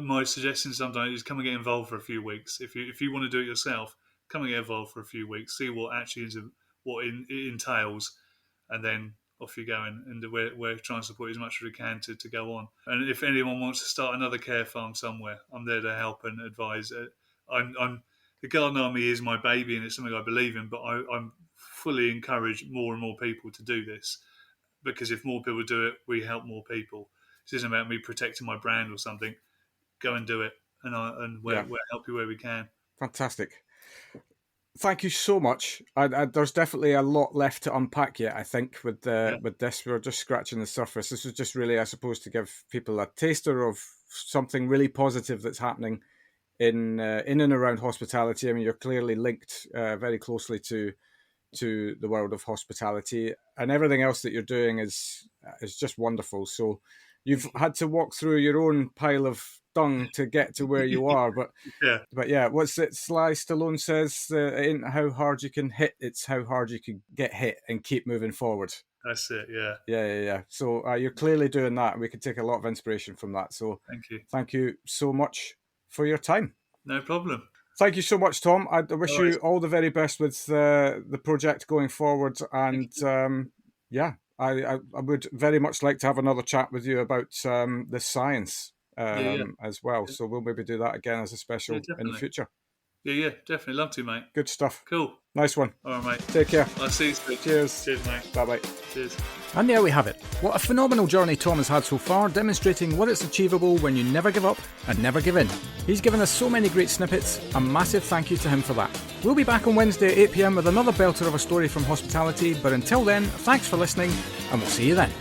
my suggestion sometimes is come and get involved for a few weeks. If you want to do it yourself, come and get involved for a few weeks, see what actually is it entails, and then off you go. And we're trying to support you as much as we can to go on. And if anyone wants to start another care farm somewhere, I'm there to help and advise. I'm the Garden Army is my baby and it's something I believe in, but I'm fully encourage more and more people to do this, because if more people do it, we help more people. This isn't about me protecting my brand or something. Go and do it, and yeah. we'll help you where we can. Fantastic. Thank you so much. There's definitely a lot left to unpack yet, I think, Yeah, with this. We're just scratching the surface. This was just really, I suppose, to give people a taster of something really positive that's happening in and around hospitality. I mean, you're clearly linked very closely to the world of hospitality, and everything else that you're doing is just wonderful. So you've thank you. had to walk through your own pile of dung to get to where you are, Yeah, but yeah, what's it? Sly Stallone says, "It ain't how hard you can hit; it's how hard you can get hit and keep moving forward." that's it. Yeah, Yeah, yeah, yeah. So you're clearly doing that, and we can take a lot of inspiration from that. So thank you. thank you so much for your time. No problem. Thank you so much, Tom. I wish All right, you all the very best with the project going forward. thank And you. yeah, I would very much like to have another chat with you about the science Yeah, yeah, as well. yeah, So we'll maybe do that again as a yeah, special in the definitely. future. Yeah, definitely. Love to, mate. Good stuff. Cool. Nice one. All right, mate. Take care. I'll see you soon. Cheers. Cheers, mate. Bye-bye. Cheers. And there we have it. What a phenomenal journey Tom has had so far, demonstrating what it's achievable when you never give up and never give in. He's given us so many great snippets. A massive thank you to him for that. We'll be back on Wednesday at 8 PM with another belter of a story from hospitality, but until then, thanks for listening, and we'll see you then.